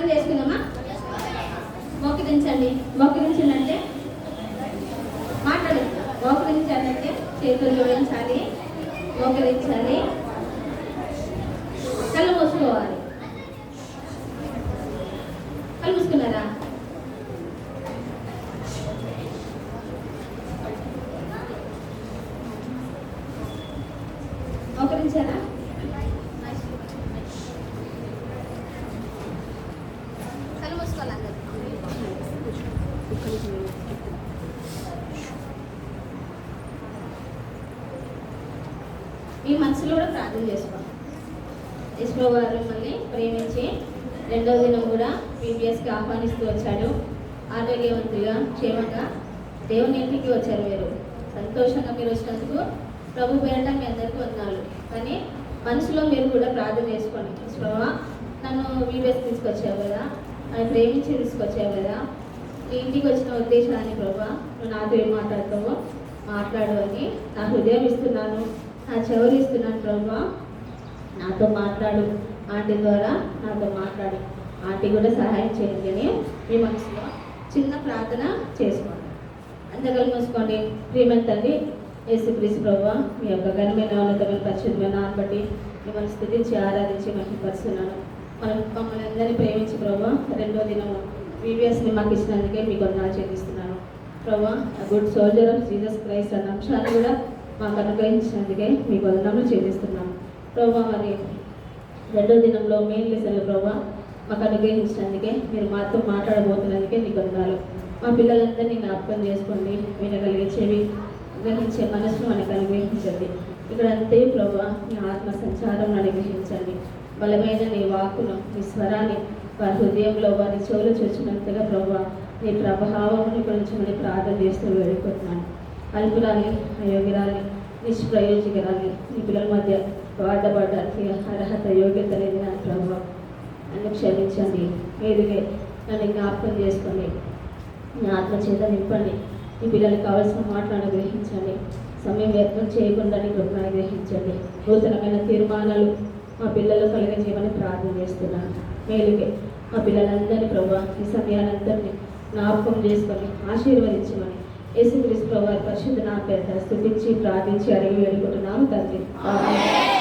ప్రార్థన చేసుకుందామా? మోకరించండి. మోకరించాలంటే మాట్లాడు. మోకరించాలంటే చేతులు జోడించాలి, మోకరించాలి, కళ్ళు మూసుకోవాలి. కళ్ళు మూసుకున్నారా? మోకరించారా? కళ్ళు మూసుకోవాలి అందరూ. మీ మనసులో కూడా ప్రార్థన చేసుకోవాలి. యెహోవా వారు మిమ్మల్ని ప్రేమించి రెండవ దినం కూడా పీబీఎస్కి ఆహ్వానిస్తూ వచ్చాడు. ఆరోగ్యవంతులుగా క్షేమంగా దేవుని ఇంటికి వచ్చారు. మీరు సంతోషంగా మీరు వచ్చినందుకు ప్రభు పేరట మీ అందరికీ వందనాలు. కానీ మనసులో మీరు కూడా ప్రార్థన చేసుకోండి. యెహోవా నన్ను పీబీఎస్ తీసుకొచ్చావు కదా, నన్ను ప్రేమించి తీసుకొచ్చావు కదా, నీ ఇంటికి వచ్చిన ఉద్దేశాన్ని ప్రభా నువ్వు నాతో ఏం మాట్లాడతావో మాట్లాడు అని నా హృదయం ఇస్తున్నాను, నా చెవులు ఇస్తున్నాను ప్రభా, నాతో మాట్లాడు, ఆంటీ ద్వారా నాతో మాట్లాడు, ఆంటీ కూడా సహాయం చేయండి అని మీ మనసులో చిన్న ప్రార్థన చేసుకోండి. అందరికీ మూసుకోండి. ప్రియమైన తండ్రి యేసుక్రీస్తు ప్రభువా, మీ యొక్క ఘనమైన ఉన్నతమైన పరిశుద్ధమైన నామమును బట్టి మిమ్మల్ని స్తుతించి ఆరాధించి మహిమపరుస్తున్నాను. మమ్మల్ని అందరినీ ప్రేమించి ప్రభువా రెండో దినము వీడియోస్ని మాకు ఇచ్చినందుకే మీకు వందనాలు చెల్లిస్తున్నాను ప్రభువా. Good soldier of Jesus Christ అన్న అంశాన్ని కూడా మాకు అనుగ్రహించినందుకే మీకు వందనాలు చెల్లిస్తున్నాను ప్రభువా. మరి రెండో దినంలో మెయిన్ లెసన్లు ప్రభువా మాకు అనుగ్రహించినందుకే, మీరు మాతో మాట్లాడబోతున్నందుకే నీకు వందనాలు. మా పిల్లలందరినీ జ్ఞాపకం చేసుకోండి, వినగలిగే చెవి, గ్రహించే మనసును మనకు అనుగ్రహించండి. ఇక్కడ అంతే ప్రభువా మీ ఆత్మ సంచారం అనుగ్రహించండి. బలమైన నీ వాక్కును, నీ స్వరాన్ని వారి హృదయంలో వారి చెవులు చూచినంతగా ప్రభువా నీ ప్రభావమును గురించి మనం ప్రార్థన చేస్తూ వేడుకుంటున్నాను. అల్పురాలి, అయోగ్యురాలి, నిష్ప్రయోజకరాలి నీ పిల్లల మధ్య వాడబడ్డానికి అర్హత యోగ్యత లేదు నా ప్రభావ. నన్ను క్షమించండి. మీరుగే నన్ను జ్ఞాపకం చేసుకొని మీ ఆత్మ చేత నింపండి. మీ పిల్లలకు కావాల్సిన మాటలు అనుగ్రహించండి. సమయం వ్యర్థం చేయకుండా నీ కృపను అనుగ్రహించండి. నూతనమైన తీర్మానాలు మా పిల్లలు కలిగజేయమని ప్రార్థన చేస్తున్నాను. మేలుగే మా పిల్లలందరినీ ప్రభువా ఈ సమయాలందరినీ జ్ఞాపకం చేసుకొని ఆశీర్వదించమని యేసుక్రీస్తు ప్రభువారి పరిశుద్ధ నామమున పేరిట స్తుతించి ప్రార్థించి అడిగి వేడుకుంటున్నాము తండ్రి. ఆమేన్.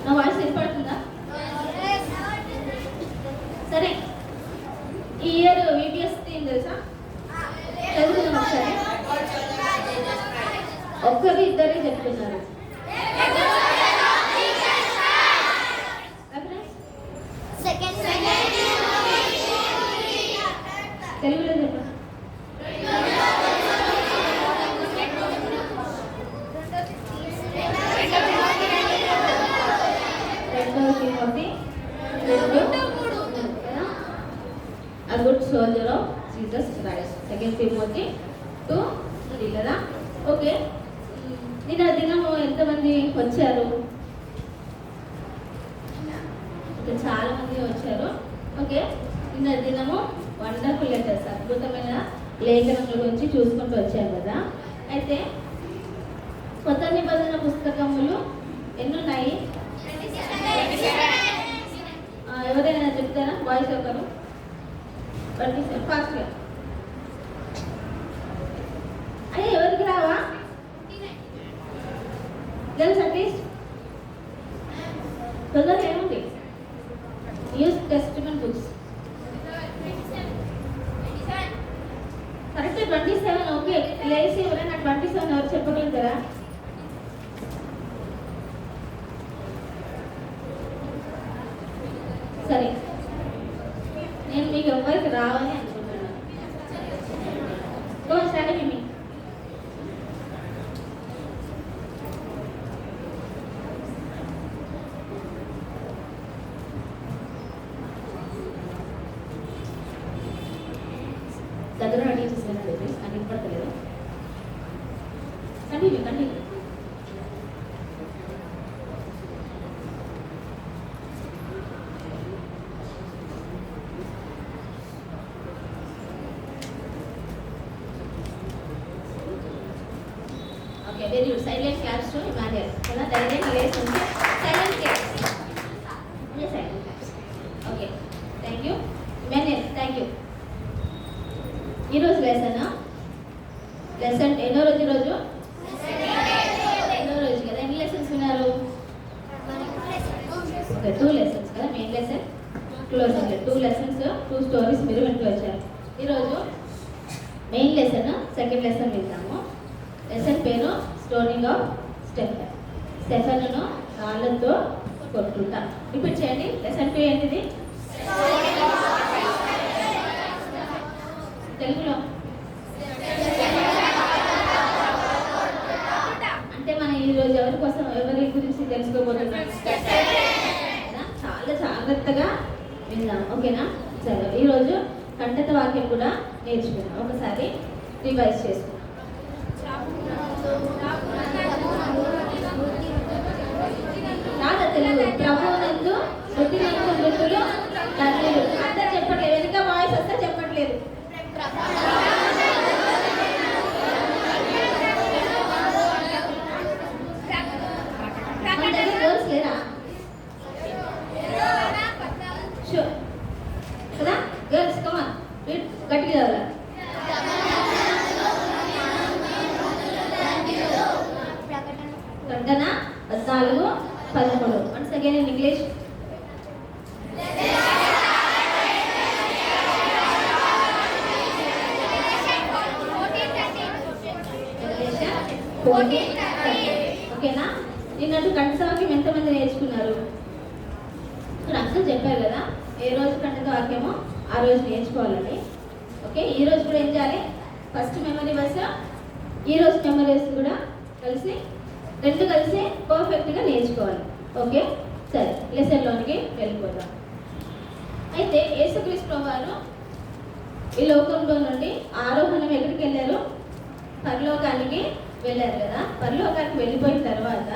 నా వాయిస్ వినపడుతుందా? సరే, ఈ ఇయర్ వీబీఎస్ థీమ్ తెలుసా? చదువుతున్నాం ఒకసారి. ఒక్కరు ఇద్దరే చెప్తున్నారు. తెలుగులో చెప్పండి. A good soldier of Jesus Christ. 2 Timothy 2:3 కదా? ఓకే, నిన్న దినము ఎంతమంది వచ్చారు? చాలా మంది వచ్చారు. ఓకే, నిన్న దినము వండర్ఫుల్ లెటర్స్, అద్భుతమైన లేఖనముల గురించి చూసుకుంటూ వచ్చాం కదా. అయితే కొత్త నిబంధన పుస్తకములు ఎన్ని ఉన్నాయి? ఎవరైనా చెప్తారా? వాయిస్ ఒకరు 27 ఫాస్ట్గా. అయ్యే ఎవరికి రావా? గర్ల్స్ అట్లీస్ట్ తొందరగా ఏముంది? New testament books correct 27. Okay, లేచి ఎవరైనా 27 ఎవరు చెప్పగలుగుతారా? సరే, నేను మీకు ఎవరికి రావాలి అనుకుంటున్నాను. సరే మీ దగ్గర రెడీ చేసినట్టు నాకు ఇప్పడలేదు. Continue. Very good. Silent claps to Emmanuel కదా. ధైర్యం లేసి ఉంటే silent claps. Silent claps. Okay, thank you Emmanuel. Thank you. ఈరోజు లెసన్ ఎన్నో రోజు ఎన్నో రోజు కదా. ఎన్ని లెసన్స్ విన్నారు? ఓకే, 2 లెసన్స్ కదా. Main lesson, closing. 2 lessons 2 stories మీరు వింటూ వచ్చారు. ఈరోజు మెయిన్ లెసన్, సెకండ్ లెసన్ వింటాము. లెసన్ పేరు స్టోనింగ్ ఆఫ్ స్టెఫెన్. స్టెఫెన్ను రాళ్ళతో కొట్టుకుంటా. రిపీట్ చేయండి. లెసన్ పేరు ఏంటిది? తెలుగులో అంటే మనం ఈరోజు ఎవరి గురించి తెలుసుకోబోతున్నాం? చాలా జాగ్రత్తగా విందాం, ఓకేనా? సరే, ఈరోజు కంఠత వాక్యం కూడా నేర్చుకున్నాం. ఒకసారి రివైజ్ చేసుకున్నాం. తెలుగు ప్రభువునందు మృతులందు మృతులు ధన్యులు. అందరు చెప్పట్లేదు, వెనుక వాయిస్ వస్తే చెప్పట్లేదు. గర్ల్స్ లేరా? షూర్ కదా. గర్ల్స్ కమాన్, గట్టిగా చదవాలి. ప్రకటన 14:13. Once again in English. ఓకేనా? నిన్నట్టు కంఠత వాక్యం ఎంతమంది నేర్చుకున్నారు? ఇక్కడ అర్థం చెప్పారు కదా, ఏ రోజు కంఠత వాక్యమో ఆ రోజు నేర్చుకోవాలండి. ఓకే, ఈ రోజు కూడా ఏం చేయాలి? ఫస్ట్ మెమరీ వర్స్, ఈ రోజు మెమరీ వర్స్ కూడా కలిసి 2 కలిసి పర్ఫెక్ట్గా నేర్చుకోవాలి. ఓకే, సరే, లెసన్లోనికి వెళ్ళిపోతాం. అయితే యేసుక్రీస్తు వారు ఈ లోకంలో నుండి ఆరోహణం ఎక్కడికి వెళ్ళారు? పరలోకానికి వెళ్ళారు కదా. పరలోకానికి వెళ్ళిపోయిన తర్వాత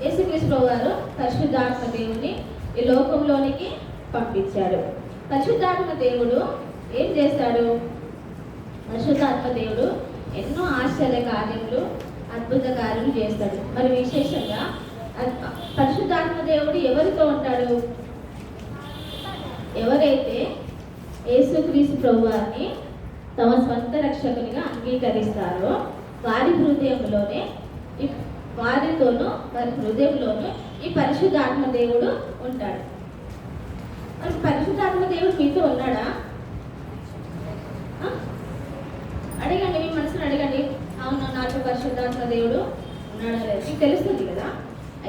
యేసుక్రీస్తు వారు పరిశుద్ధాత్మ దేవుని ఈ లోకంలోనికి పంపించాడు. పరిశుద్ధాత్మ దేవుడు ఏం చేస్తాడు? పరిశుద్ధాత్మ దేవుడు ఎన్నో ఆశ్చర్య కార్యములు, అద్భుత కార్యములు చేస్తాడు. మరి విశేషంగా పరిశుద్ధాత్మ దేవుడు ఎవరితో ఉంటాడు? ఎవరైతే యేసుక్రీస్తు ప్రభువారిని తమ స్వంత రక్షకునిగా అంగీకరిస్తారో వారి హృదయంలోనే వారి హృదయంలోనూ ఈ పరిశుద్ధాత్మ దేవుడు ఉంటాడు. మరి పరిశుద్ధాత్మ దేవుడు మీతో ఉన్నాడా? అడగండి, మీ మనసును అడగండి. అవును, నాతో పరిశుద్ధాత్మ దేవుడు ఉన్నాడా లేదు మీకు తెలుస్తుంది కదా.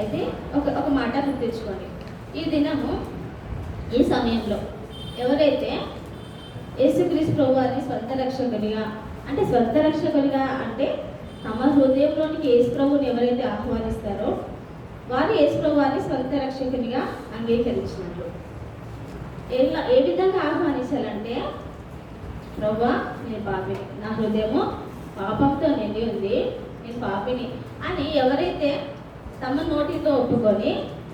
అయితే ఒక మాట గుర్తించుకోండి. ఈ దినము, ఈ సమయంలో ఎవరైతే యేసుక్రీస్తు ప్రభువారిని స్వంత రక్షకునిగా అంటే తమ హృదయంలోనికి యేసు ప్రభువుని ఎవరైతే ఆహ్వానిస్తారో వారు యేసు ప్రభువారిని స్వంత రక్షకునిగా అంగీకరించినట్లు. ఏ విధంగా ఆహ్వానించాలంటే, ప్రభువా నేను పాపిని, నా హృదయము పాపంతో నిండి ఉంది, నేను పాపిని అని ఎవరైతే తమ నోటితో ఒప్పుకొని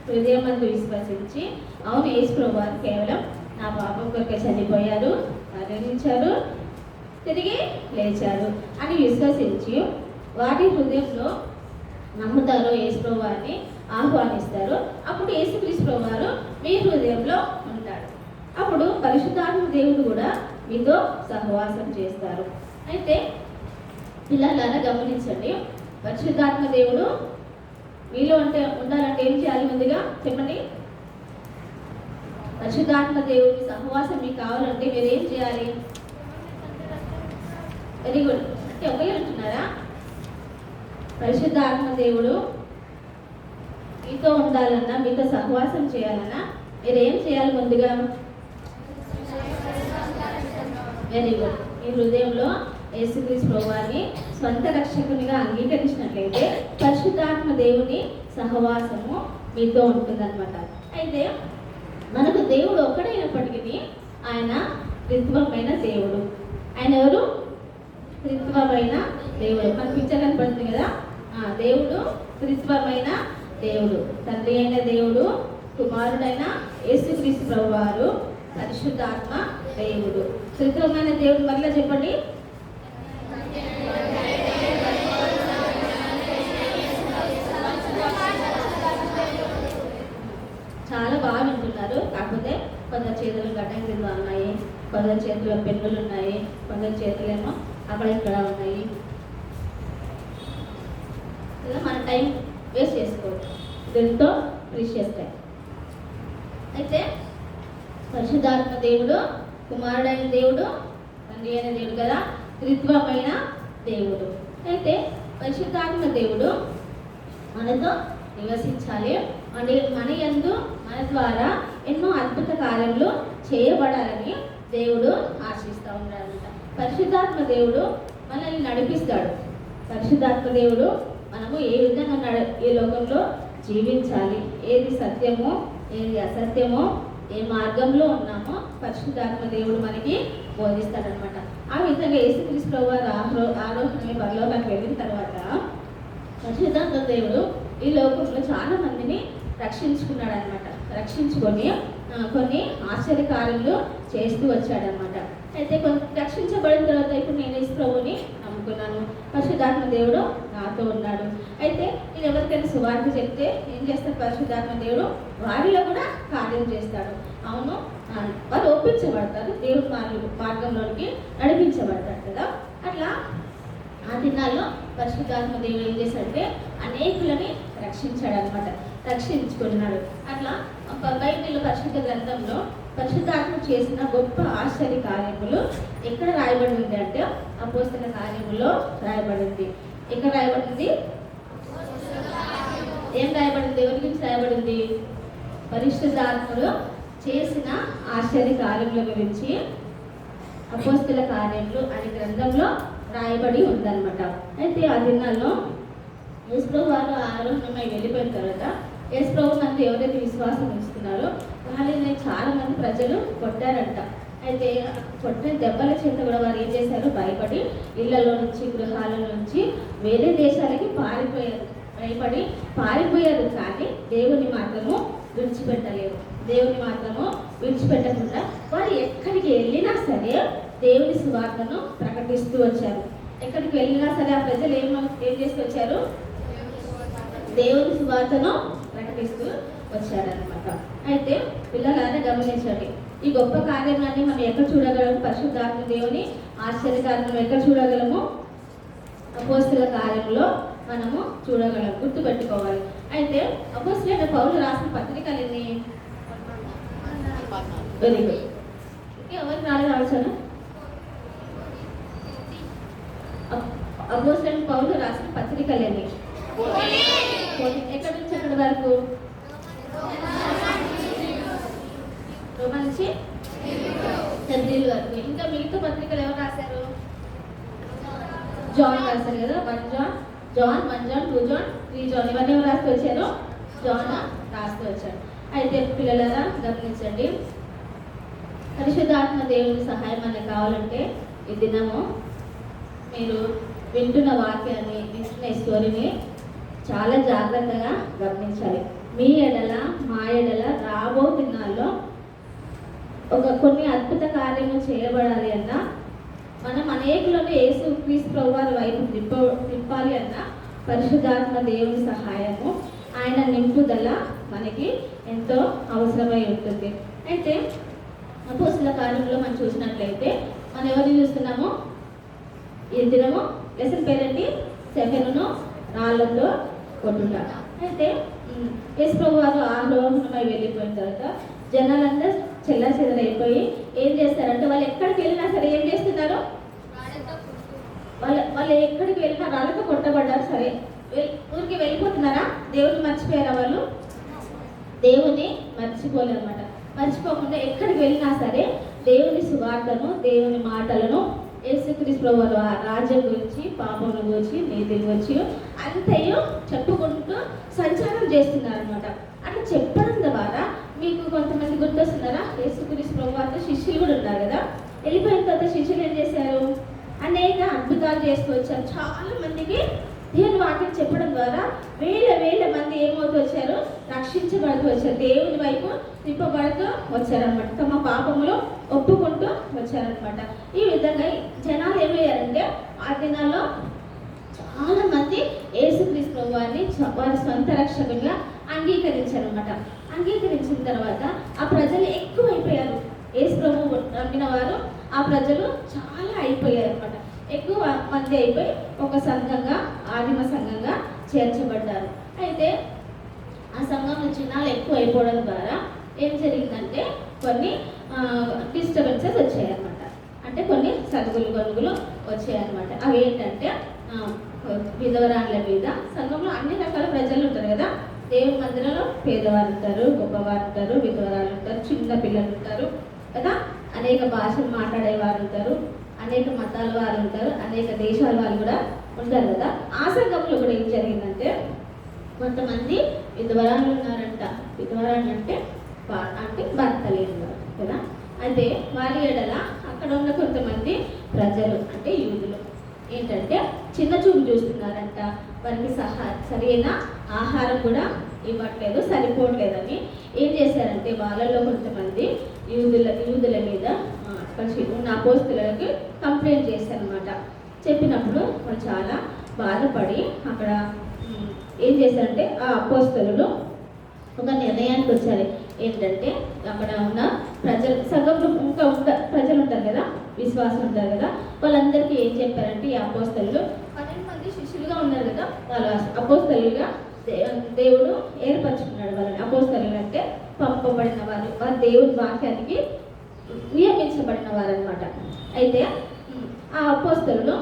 హృదయమందు విశ్వసించి అవును యేసు ప్రభువారు కేవలం నా పాపం కొరకే చనిపోయారు, మరణించారు, తిరిగి లేచారు అని విశ్వసించి వారి హృదయంలో నమ్ముతారో యేసు ప్రభువారిని ఆహ్వానిస్తారు. అప్పుడు యేసుక్రీస్తు ప్రభువారు మీ హృదయంలో ఉంటాడు. అప్పుడు పరిశుద్ధాత్మ దేవుడు కూడా మీతో సహవాసం చేస్తారు. అయితే పిల్లలారా గమనించండి, పరిశుద్ధాత్మ దేవుడు మీలో ఉండాలంటే ఏం చేయాలి? ముందుగా చెప్పండి. పరిశుద్ధాత్మ దేవుడి సహవాసం మీకు కావాలంటే మీరు ఏం చేయాలి? Very good. అంటే ఒకే అంటున్నారా? పరిశుద్ధాత్మ దేవుడు మీతో ఉండాలన్నా, మీతో సహవాసం చేయాలన్నా మీరు ఏం చేయాలి? ముందుగా వెరీ గుడ్. మీ హృదయంలో యేసుక్రీస్తు ప్రభువారిని స్వంత రక్షకునిగా అంగీకరించినట్లయితే పరిశుద్ధాత్మ దేవుని సహవాసము మీతో ఉంటుందన్నమాట. అయితే మనకు దేవుడు ఒక్కడైనప్పటికీ ఆయన త్రిత్వమైన దేవుడు. ఆయన ఎవరు? త్రిత్వమైన దేవుడు. మన పిక్చర్ కనపడుతుంది కదా, దేవుడు త్రిత్వమైన దేవుడు. తండ్రి అయిన దేవుడు, కుమారుడైన యేసుక్రీస్తు ప్రభువారు, పరిశుద్ధాత్మ దేవుడు. త్రిత్వమైన దేవుడు. మరలా చెప్పండి. చేతులు గడ్డం కింద ఉన్నాయి, కొందరి చేతుల్లో పెన్నులు ఉన్నాయి, కొందరి చేతులేమో అక్కడ ఇక్కడ ఉన్నాయి. ఇలా మన టైం వేస్ట్ చేసుకోవచ్చు, దీంతో ప్రీషియస్ టైం. అయితే పరిశుద్ధాత్మ దేవుడు, కుమారుడైన దేవుడు, తండ్రి అయిన దేవుడు కదా, త్రిత్వమైన దేవుడు. అయితే పరిశుద్ధాత్మ దేవుడు మనతో నివసించాలి, మన యందు మన ద్వారా ఎన్నో అద్భుత కార్యములు చేయబడాలని దేవుడు ఆశిస్తూ ఉన్నాడనమాట. పరిశుద్ధాత్మ దేవుడు మనల్ని నడిపిస్తాడు. పరిశుద్ధాత్మ దేవుడు మనము ఏ విధంగా ఈ లోకంలో జీవించాలి, ఏది సత్యమో ఏది అసత్యమో, ఏ మార్గంలో ఉన్నామో పరిశుద్ధాత్మ దేవుడు మనకి బోధిస్తాడనమాట. ఆ విధంగా యేసుక్రీస్తు వారు ఆరోహణమే పరలోకానికి వెళ్ళిన తర్వాత పరిశుద్ధాత్మ దేవుడు ఈ లోకంలో చాలా మందిని రక్షించుకున్నాడు అనమాట. రక్షించుకొని కొన్ని ఆశ్చర్య కార్యములు చేస్తూ వచ్చాడనమాట. అయితే రక్షించబడిన తర్వాత ఇప్పుడు నేను యేసు ప్రభువుని నమ్ముకున్నాను, పరిశుద్ధాత్మ దేవుడు నాతో ఉన్నాడు. అయితే నేను ఎవరికైనా సువార్త చెప్తే ఏం చేస్తాడు పరిశుద్ధాత్మ దేవుడు? వారిలో కూడా కార్యం చేస్తాడు. అవును, వారు ఒప్పించబడతారు, దేవుడి మార్గంలోనికి నడిపించబడతాడు కదా. అట్లా ఆ దినాల్లో పరిశుద్ధాత్మ దేవుడు ఏం చేశాడంటే అనేకులని రక్షించాడు అనమాట, రక్షించుకున్నాడు. అట్లా బైబిల్ పరిశుద్ధ గ్రంథంలో పరిశుద్ధాత్మ చేసిన గొప్ప ఆశ్చర్య కార్యములు ఎక్కడ రాయబడింది అంటే అపోస్తల కార్యములో రాయబడింది. ఎక్కడ రాయబడింది? ఏం రాయబడింది? ఎవరి గురించి రాయబడింది? పరిశుద్ధాత్ముడు చేసిన ఆశ్చర్య కార్యముల గురించి అపోస్తల కార్యములు అనే గ్రంథంలో రాయబడి ఉందన్నమాట. అయితే ఆ దినాల్లో యేసు ప్రభు వారు ఆరోహణమై వెళ్ళిపోయిన తర్వాత యేసు ప్రభు నందు ఎవరైతే విశ్వాసం ఉంచుతున్నారో వాళ్ళని చాలా మంది ప్రజలు కొట్టారంట. అయితే కొట్టిన దెబ్బల చేత కూడా వారు ఏం చేశారు? భయపడి ఇళ్లలో నుంచి, గృహాల నుంచి వేరే దేశాలకి పారిపోయారు. కానీ దేవుని మాత్రము విడిచిపెట్టలేదు. దేవుని మాత్రము విడిచిపెట్టకుండా వారు ఎక్కడికి వెళ్ళినా సరే దేవుని సువార్తను ప్రకటిస్తూ వచ్చారు. ఎక్కడికి వెళ్ళినా సరే ఆ ప్రజలు ఏం చేస్తూ వచ్చారు? దేవుని సువార్తను ప్రకటిస్తూ వచ్చారనమాట. అయితే పిల్లలారా గమనించండి, ఈ గొప్ప కార్యాన్ని మనం ఎక్కడ చూడగలము? పరిశుద్ధాత్మ దేవుని ఆశ్చర్యకార్యం ఎక్కడ చూడగలము? అపోస్తల కార్యంలో మనము చూడగలము, గుర్తుపెట్టుకోవాలి. అయితే అపోస్తలుడైన పౌలు రాసిన పత్రికలు ఎన్ని? Very good. ఎవరికి రాలేదు ఆలోచన? అపోస్తలుడైన పౌలు రాసిన పత్రికలు ఎన్ని? ఎక్కడి నుంచి ఎక్కడి వరకు? రోమన్ నుంచి హెబ్రీయుల వరకు. ఇంకా మిగతా పత్రికలు ఎవరు రాశారు? జాన్ రాశారు కదా. 1 జాన్ 1 జాన్ 2 జాన్ 3 జాన్ ఇవన్నీ ఎవరు రాస్తూ వచ్చారు? జాన్ రాస్తూ వచ్చాడు. అయితే పిల్లలారా గమనించండి, పరిశుద్ధాత్మ దేవుని సహాయం మనకు కావాలంటే ఈ దినము మీరు వింటున్న వాక్యాన్ని, వింటున్న స్టోరీని చాలా జాగ్రత్తగా గమనించాలి. మీ ఎడల మా ఎడల రాబో దినాల్లో కొన్ని అద్భుత కార్యము చేయబడాలి అన్నా, మనం అనేకులను యేసుక్రీస్తు ప్రభువారి వైపు తిప్పాలి అన్న పరిశుద్ధాత్మ దేవుని సహాయము, ఆయన నింపుదల మనకి ఎంతో అవసరమై ఉంటుంది. అయితే అపోస్తల కార్యంలో మనం చూసినట్లయితే మనం ఎవరిని చూస్తున్నాము? ఈ దినము లెసన్ పేరండి 7 రాళ్ళతో కొట్టుట. అయితే యేసు ప్రభువారు ఆరోహణమై వెళ్ళిపోయిన తర్వాత జనాలంతా చెల్లాచెదరైపోయి ఏం చేస్తారంటే వాళ్ళు ఎక్కడికి వెళ్ళినా సరే ఏం చేస్తున్నారు? వాళ్ళు ఎక్కడికి వెళ్ళినా రాళ్ళతో కొట్టబడ్డారు. సరే, ఊరికి వెళ్ళిపోతున్నారా? దేవుని మర్చిపోయారా? వాళ్ళు దేవుని మర్చిపోలేదన్నమాట. మర్చిపోకుండా ఎక్కడికి వెళ్ళినా సరే దేవుని సువార్తను, దేవుని మాటలను, యేసుక్రీస్తు ప్రభువు రాజ్యం గురించి, పాపం గురించి, నీతి గురించి అంతయు చెప్పుకుంటూ సంచారం చేస్తున్నారనమాట. అట్లా చెప్పడం ద్వారా మీకు కొంతమంది గుర్తొస్తున్నారా? యేసుక్రీస్తు ప్రభువు శిష్యులు కూడా ఉన్నారు కదా. వెళ్ళిపోయిన తర్వాత శిష్యులు ఏం చేశారు? అనేక అద్భుతాలు చేస్తూ వచ్చారు. చాలా మందికి దేవుని వాక్యం చెప్పడం ద్వారా వేల మంది ఏమవుతూ వచ్చారు? రక్షించబడుతూ వచ్చారు, దేవుని వైపు తిప్పబడుతూ వచ్చారనమాట. తమ పాపములు ఒప్పుకుంటూ వచ్చారనమాట. ఈ విధంగా జనాలు ఏమయ్యారంటే ఆ దినాల్లో చాలా మంది యేసుక్రీస్తు ప్రభువారిని వారి సొంత రక్షకునిగా అంగీకరించారనమాట. అంగీకరించిన తర్వాత ఆ ప్రజలు ఎక్కువైపోయారు. యేసు ప్రభు నమ్మిన వారు ఆ ప్రజలు చాలా అయిపోయారు అనమాట. ఎక్కువ మంది అయిపోయి ఒక సంఘంగా, ఆదిమ సంఘంగా చేర్చబడ్డారు. అయితే ఆ సంఘంలో జనాలు ఎక్కువ అయిపోవడం ద్వారా ఏం జరిగిందంటే కొన్ని డిస్టర్బెన్సెస్ వచ్చాయన్నమాట. అంటే కొన్ని సరుగులు గొనుగులు వచ్చాయన్నమాట. అవి ఏంటంటే విధవరాళ్ళ మీద, సంఘంలో అన్ని రకాల ప్రజలు ఉంటారు కదా. దేవుని మందిరంలో పేదవారు ఉంటారు, గొప్పవారు ఉంటారు, విధవరాలు ఉంటారు, చిన్న పిల్లలు ఉంటారు కదా, అనేక భాషలు మాట్లాడేవారు ఉంటారు, అనేక మతాల వారు ఉంటారు, అనేక దేశాల వాళ్ళు కూడా ఉంటారు కదా. ఆ సంఘంలో కూడా ఏం జరిగిందంటే కొంతమంది విధవరాలు ఉన్నారంట. విధవరాలు అంటే భర్త లేని వారు కదా. అయితే వారి ఎడల అక్కడ ఉన్న కొంతమంది ప్రజలు అంటే యూదులు ఏంటంటే చిన్న చూపు చూస్తున్నారంట. వారికి సరైన ఆహారం కూడా ఇవ్వట్లేదు, సరిపోవట్లేదని ఏం చేశారంటే వాళ్ళలో కొంతమంది యూదుల మీద ఉన్న అపోస్తులకి కంప్లైంట్ చేశారనమాట. చెప్పినప్పుడు వాళ్ళు చాలా బాధపడి అక్కడ ఏం చేశారంటే ఆ అపోస్తలులు ఒక నిర్ణయానికి వచ్చారు. ఏంటంటే అక్కడ ఉన్న ప్రజలు, సంఘంలో ఇంకా ప్రజలు ఉంటారు కదా, విశ్వాసం ఉంటారు కదా, వాళ్ళందరికీ ఏం చెప్పారంటే ఈ అపోస్తలులు 12 మంది శిష్యులుగా ఉన్నారు కదా, వాళ్ళ అపోస్తలులుగా దేవుడు ఏర్పరచుకున్నాడు వాళ్ళని. అపోస్తలులు అంటే పంపబడిన వారు, వారు దేవుని వాక్యానికి నియమించబడిన వారు అనమాట. అయితే ఆ అపోస్తలులు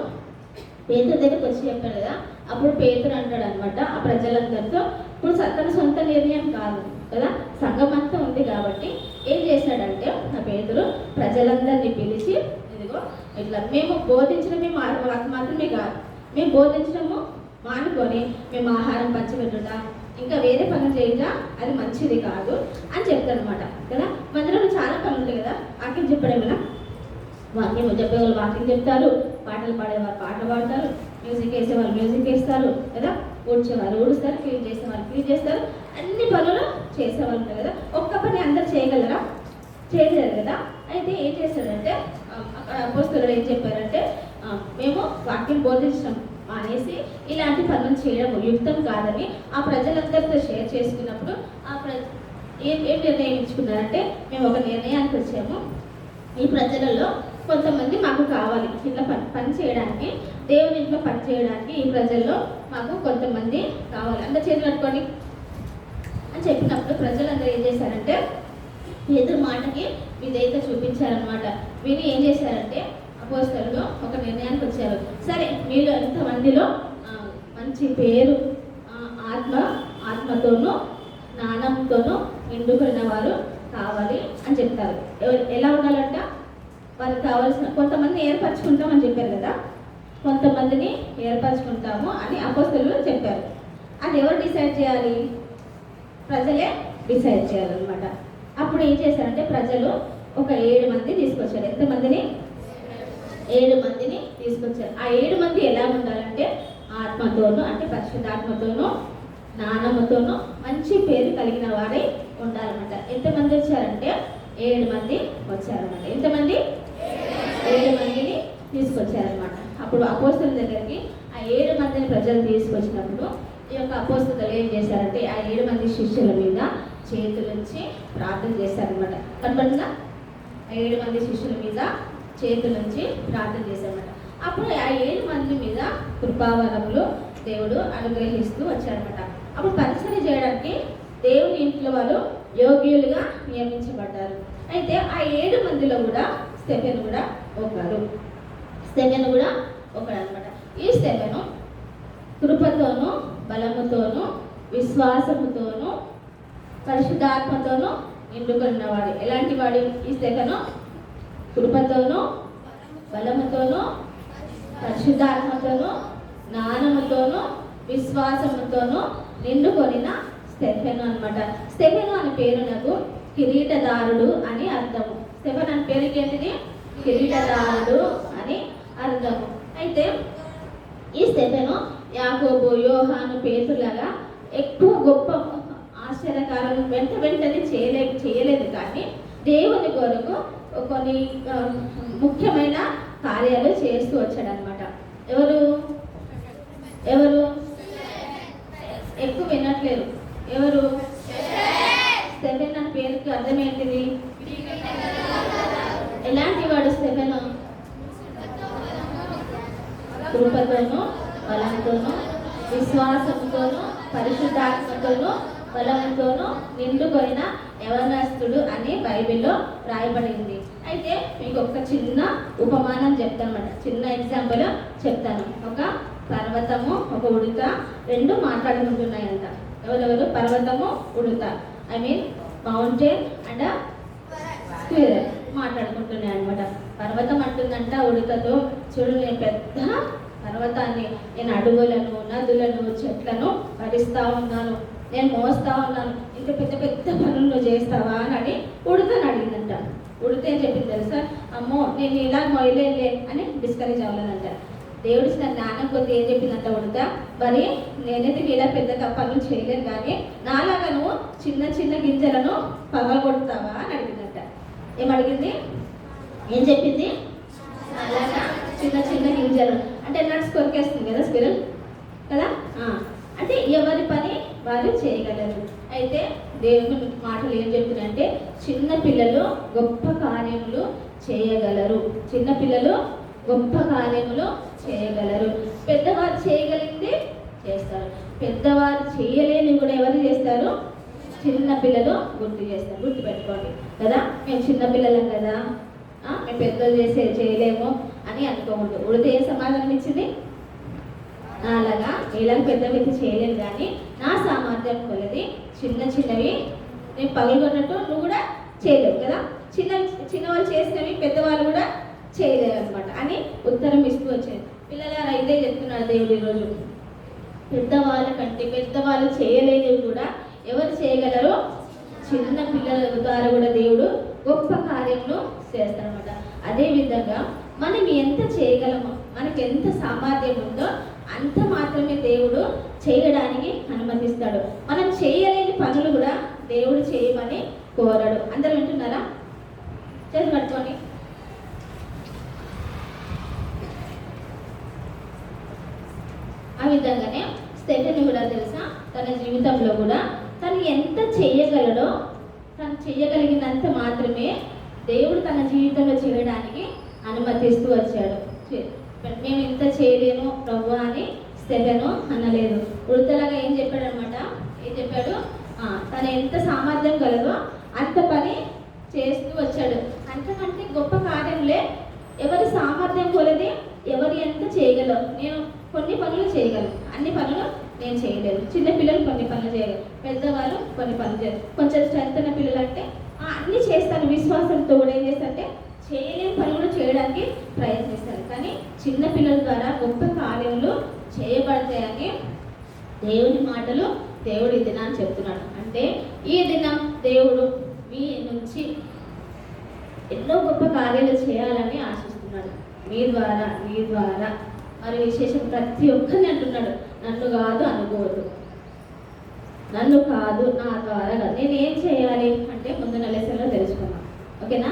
పేతురు దగ్గరికి వచ్చి చెప్పారు కదా. అప్పుడు పేతురు అంటాడు అనమాట ఆ ప్రజలందరితో, ఇప్పుడు తన సొంత నిర్ణయం కాదు కదా, సంఘం అంతా ఉంది కాబట్టి ఏం చేశాడంటే ఆ పేతురు ప్రజలందరినీ పిలిచి, ఇదిగో ఇట్లా మేము బోధించడమే మాత్రమే కాదు, మేము బోధించడము మానుకొని మేము ఆహారం పంచిపెట్టుట ఇంకా వేరే పనులు చేయట అది మంచిది కాదు అని చెప్తారనమాట కదా. మందిరంలో చాలా పనులు ఉంటాయి కదా, వాక్యం చెప్పడమేనా, వాక్యం చెప్పేవాళ్ళు వాక్యం చెప్తారు, పాటలు పాడేవారు పాటలు పాడతారు, మ్యూజిక్ వేసేవాళ్ళు మ్యూజిక్ వేస్తారు కదా, ఊడ్చేవాళ్ళు ఊడుస్తారు, క్లీన్ చేసేవాళ్ళు క్లీన్ చేస్తారు, అన్ని పనులు చేసేవాళ్ళు ఉంటారు కదా. ఒక్క పని అందరు చేయగలరా? చేయలేరు కదా. అయితే ఏం చేస్తాడంటే అక్కడ అపోస్తలుడు ఏం చెప్పారంటే మేము వాక్యం బోధించడం మానేసి ఇలాంటి పనులు చేయడం యుక్తం కాదని ఆ ప్రజలందరితో షేర్ చేసుకున్నప్పుడు ఏం నిర్ణయించుకున్నారంటే మేము ఒక నిర్ణయానికి వచ్చాము, ఈ ప్రజలలో కొంతమంది మాకు కావాలి ఇట్లా పని చేయడానికి, దేవుని ఇంట్లో పని చేయడానికి ఈ ప్రజల్లో మాకు కొంతమంది కావాలి, అందరు చేతులు పట్టుకొని అని చెప్పినప్పుడు ప్రజలందరూ ఏం చేశారంటే ఎదురు మాటకి విధేయత చూపించారనమాట. విని ఏం చేశారంటే అపోస్తలులు ఒక నిర్ణయానికి వచ్చారు. సరే మీరు ఎంతమందిలో మంచి పేరు ఆత్మతోనూ జ్ఞానంతోనూ నిండుకున్న వారు కావాలి అని చెప్తారు. ఎలా ఉండాలంట? వారికి కావాల్సిన కొంతమంది ఏర్పరచుకుంటామని చెప్పారు కదా, కొంతమందిని ఏర్పరచుకుంటాము అని అపోస్తలులు చెప్పారు. అది ఎవరు డిసైడ్ చేయాలి? ప్రజలే డిసైడ్ చేయాలన్నమాట. అప్పుడు ఏం చేశారంటే ప్రజలు ఒక 7 మంది తీసుకొచ్చారు. ఎంతమందిని? 7 మందిని తీసుకొచ్చారు. ఆ 7 మంది ఎలా ఉండాలంటే ఆత్మతోనూ అంటే పరిశుద్ధాత్మతోనూ జ్ఞానముతోనూ మంచి పేరు కలిగిన వారై ఉండాలన్నమాట. ఎంతమంది వచ్చారంటే 7 మంది వచ్చారన్నమాట. ఎంతమంది? 7 మందిని తీసుకొచ్చారనమాట. అప్పుడు అపోస్తలుల దగ్గరికి ఆ 7 మందిని ప్రజలు తీసుకొచ్చినప్పుడు ఈ యొక్క అపోస్తలులు ఏం చేశారంటే ఆ 7 మంది శిష్యుల మీద చేతులుంచి ప్రార్థన చేశారనమాట. కనపడుతుందా? 7 మంది శిష్యుల మీద చేతులుంచి ప్రార్థన చేశారనమాట. అప్పుడు ఆ 7 మంది మీద కృపావరములు దేవుడు అనుగ్రహిస్తూ వచ్చారనమాట. అప్పుడు పరిచర్య చేయడానికి దేవుని ఇంట్లో వాళ్ళు యోగ్యులుగా నియమించబడ్డారు. అయితే ఆ 7 మందిలో కూడా స్టెఫెను కూడా ఒకడనమాట. ఈ స్టెఫెను కృపతోనూ బలముతోనూ విశ్వాసముతోనూ పరిశుద్ధాత్మతోనూ నిండుకున్నవాడు. ఎలాంటి వాడు ఈ స్టెఫెను? కృపతోనూ బలముతోనూ పరిశుద్ధాత్మతోనూ జ్ఞానముతోనూ విశ్వాసముతోనూ నిండుకొనిన స్టెఫెను అనమాట. స్టెఫెను అనే పేరు నాకు కిరీటదారుడు అని అర్థము. స్టెఫెను అనే పేరుకి ఏంటిది? కిరీటదారుడు అని అర్థము. అయితే ఈ స్టెఫెను యాకోబు, యోహాను, పేతురులాగా ఎక్కువ గొప్ప ఆశ్చర్యకారులు వెంటనే చేయలేదు కానీ దేవుని కొరకు కొన్ని ముఖ్యమైన కార్యాలు చేస్తూ వచ్చాడనమాట. ఎవరు ఎక్కువ వినట్లేదు? ఎవరు? స్టెఫెను అనే పేరుకి దీనికి అర్థం ఏంటిది? ఎలాంటి వాడు స్టెఫెను? కృపతోనూ బలంతోనూ విశ్వాసంతోనూ పరిశుద్ధాత్మతోనూ బలంతోనూ నిండుకొనిన యవనస్తుడు అని బైబిల్లో రాయబడింది. అయితే మీకు ఒక చిన్న ఉపమానం చెప్తానమాట, చిన్న ఎగ్జాంపుల్ చెప్తాను. ఒక పర్వతము, ఒక ఉడత రెండు మాట్లాడుకుంటున్నాయంట. ఎవరెవరు? పర్వతము, ఉడత. I mean mountain and squirrel మాట్లాడుకుంటున్నాయి అనమాట. పర్వతం అంటుందంట ఉడతతో, చూడు నేను పెద్ద పర్వతాన్ని, నేను అడవులను, నదులను, చెట్లను భరిస్తా ఉన్నాను, నేను మోస్తా ఉన్నాను, ఇంకా పెద్ద పెద్ద పనులు నువ్వు చేస్తావా అని ఉడతని అడిగిందంట. ఉడత ఏం చెప్పింది తెలుసా? అమ్మో నేను ఇలా మొయలేనులే అని డిస్కరేజ్ అవ్వలేదంట. దేవుడు ఇచ్చిన జ్ఞానం కొద్ది ఏం చెప్పిందంట ఉడత, మరి నేనైతే ఇలా పెద్ద పనులు చేయలేను, కానీ నాలాగా నువ్వు చిన్న చిన్న గింజలను పగలగొడతావా అని అడిగిందంట. ఏమడిగింది? ఏం చెప్పింది? అలాగా చిన్న చిన్న గింజలు అంటే నట్స్ కొరికేస్తుంది కదా స్క్విరల్ కదా. అంటే ఎవరి పని వారు చేయగలరు. అయితే దేవుని మాటలు ఏం చెప్తున్నాయంటే చిన్న పిల్లలు గొప్ప కార్యములు చేయగలరు. చిన్న పిల్లలు గొప్ప కార్యములు చేయగలరు. పెద్దవారు చేయగలిగింది చేస్తారు. పెద్దవారు చేయలేని కూడా ఎవరు చేస్తారు? చిన్న పిల్లలు గుర్తు చేస్తారు. గుర్తు పెట్టుకోండి కదా, మేము చిన్న పిల్లలం కదా, మేము పెద్దలు చేయలేము అని అనుకోకూడదు. ఉడితే ఏం సమాధానం ఇచ్చింది? అలాగా ఇలా పెద్ద వ్యక్తి చేయలేదు, కానీ నా సామర్థ్యం కొలది చిన్న చిన్నవి నేను పగలగొన్నట్టు నువ్వు కూడా చేయలేవు కదా, చిన్నవాళ్ళు చేసినవి పెద్దవాళ్ళు కూడా చేయలేరు అనమాట అని ఉత్తరం ఇస్తూ వచ్చేది. పిల్లలారా ఇదే చెప్తున్నాడు దేవుడు ఈరోజు. పెద్దవాళ్ళ కంటే పెద్దవాళ్ళు చేయలేనివి కూడా ఎవరు చేయగలరు? చిన్న పిల్లల ద్వారా కూడా దేవుడు గొప్ప కార్యములు చేస్తారనమాట. అదేవిధంగా మనం ఎంత చేయగలమో, మనకి ఎంత సామర్థ్యం ఉందో అంత మాత్రమే దేవుడు చేయడానికి అనుమతిస్తాడు. మనం చేయలేని పనులు కూడా దేవుడు చేయమని కోరడు. అందరూ వింటున్నారా? చేసి పట్టుకోండి. ఆ విధంగానే స్టెఫెన్ కూడా తెలుసా, తన జీవితంలో కూడా తను ఎంత చేయగలడో, తను చేయగలిగినంత మాత్రమే దేవుడు తన జీవితంలో చేయడానికి అనుమతిస్తూ వచ్చాడు. మేము ఇంత చేయలేను ప్రభు అని స్టెఫెను అనలేదు. ఉడతలాగా ఏం చెప్పాడు అనమాట? ఏం చెప్పాడు? తను ఎంత సామర్థ్యం కలదో అంత పని చేస్తూ వచ్చాడు. అంతకంటే గొప్ప కార్యంలే ఎవరి సామర్థ్యం కొలది ఎవరు ఎంత చేయగలరు. నేను కొన్ని పనులు చేయగలను, అన్ని పనులు నేను చేయలేను. చిన్న పిల్లలు కొన్ని పనులు చేయగలరు, పెద్దవాళ్ళు కొన్ని పనులు చేయరు. కొంచెం స్ట్రెంత్ ఉన్న పిల్లలు అంటే అన్నీ చేస్తాను విశ్వాసంతో కూడా ఏం చేస్తారంటే చేయలేని పనులు చేయడానికి ప్రయత్నిస్తారు. కానీ చిన్న పిల్లల ద్వారా గొప్ప కార్యములు చేయబడతాయని దేవుని మాటలు దేవుడు ఈ దినాన్ని చెప్తున్నాడు. అంటే ఈ దినం దేవుడు మీ నుంచి ఎన్నో గొప్ప కార్యాలు చేయాలని ఆశిస్తున్నాడు. మీ ద్వారా మరి విశేషం ప్రతి ఒక్కరిని అంటున్నాడు, నన్ను కాదు అనుకోవద్దు, నన్ను కాదు నా ద్వారా కాదు. నేను ఏం చేయాలి అంటే ముందు లెసన్లో తెలుసుకున్నాను. ఓకేనా?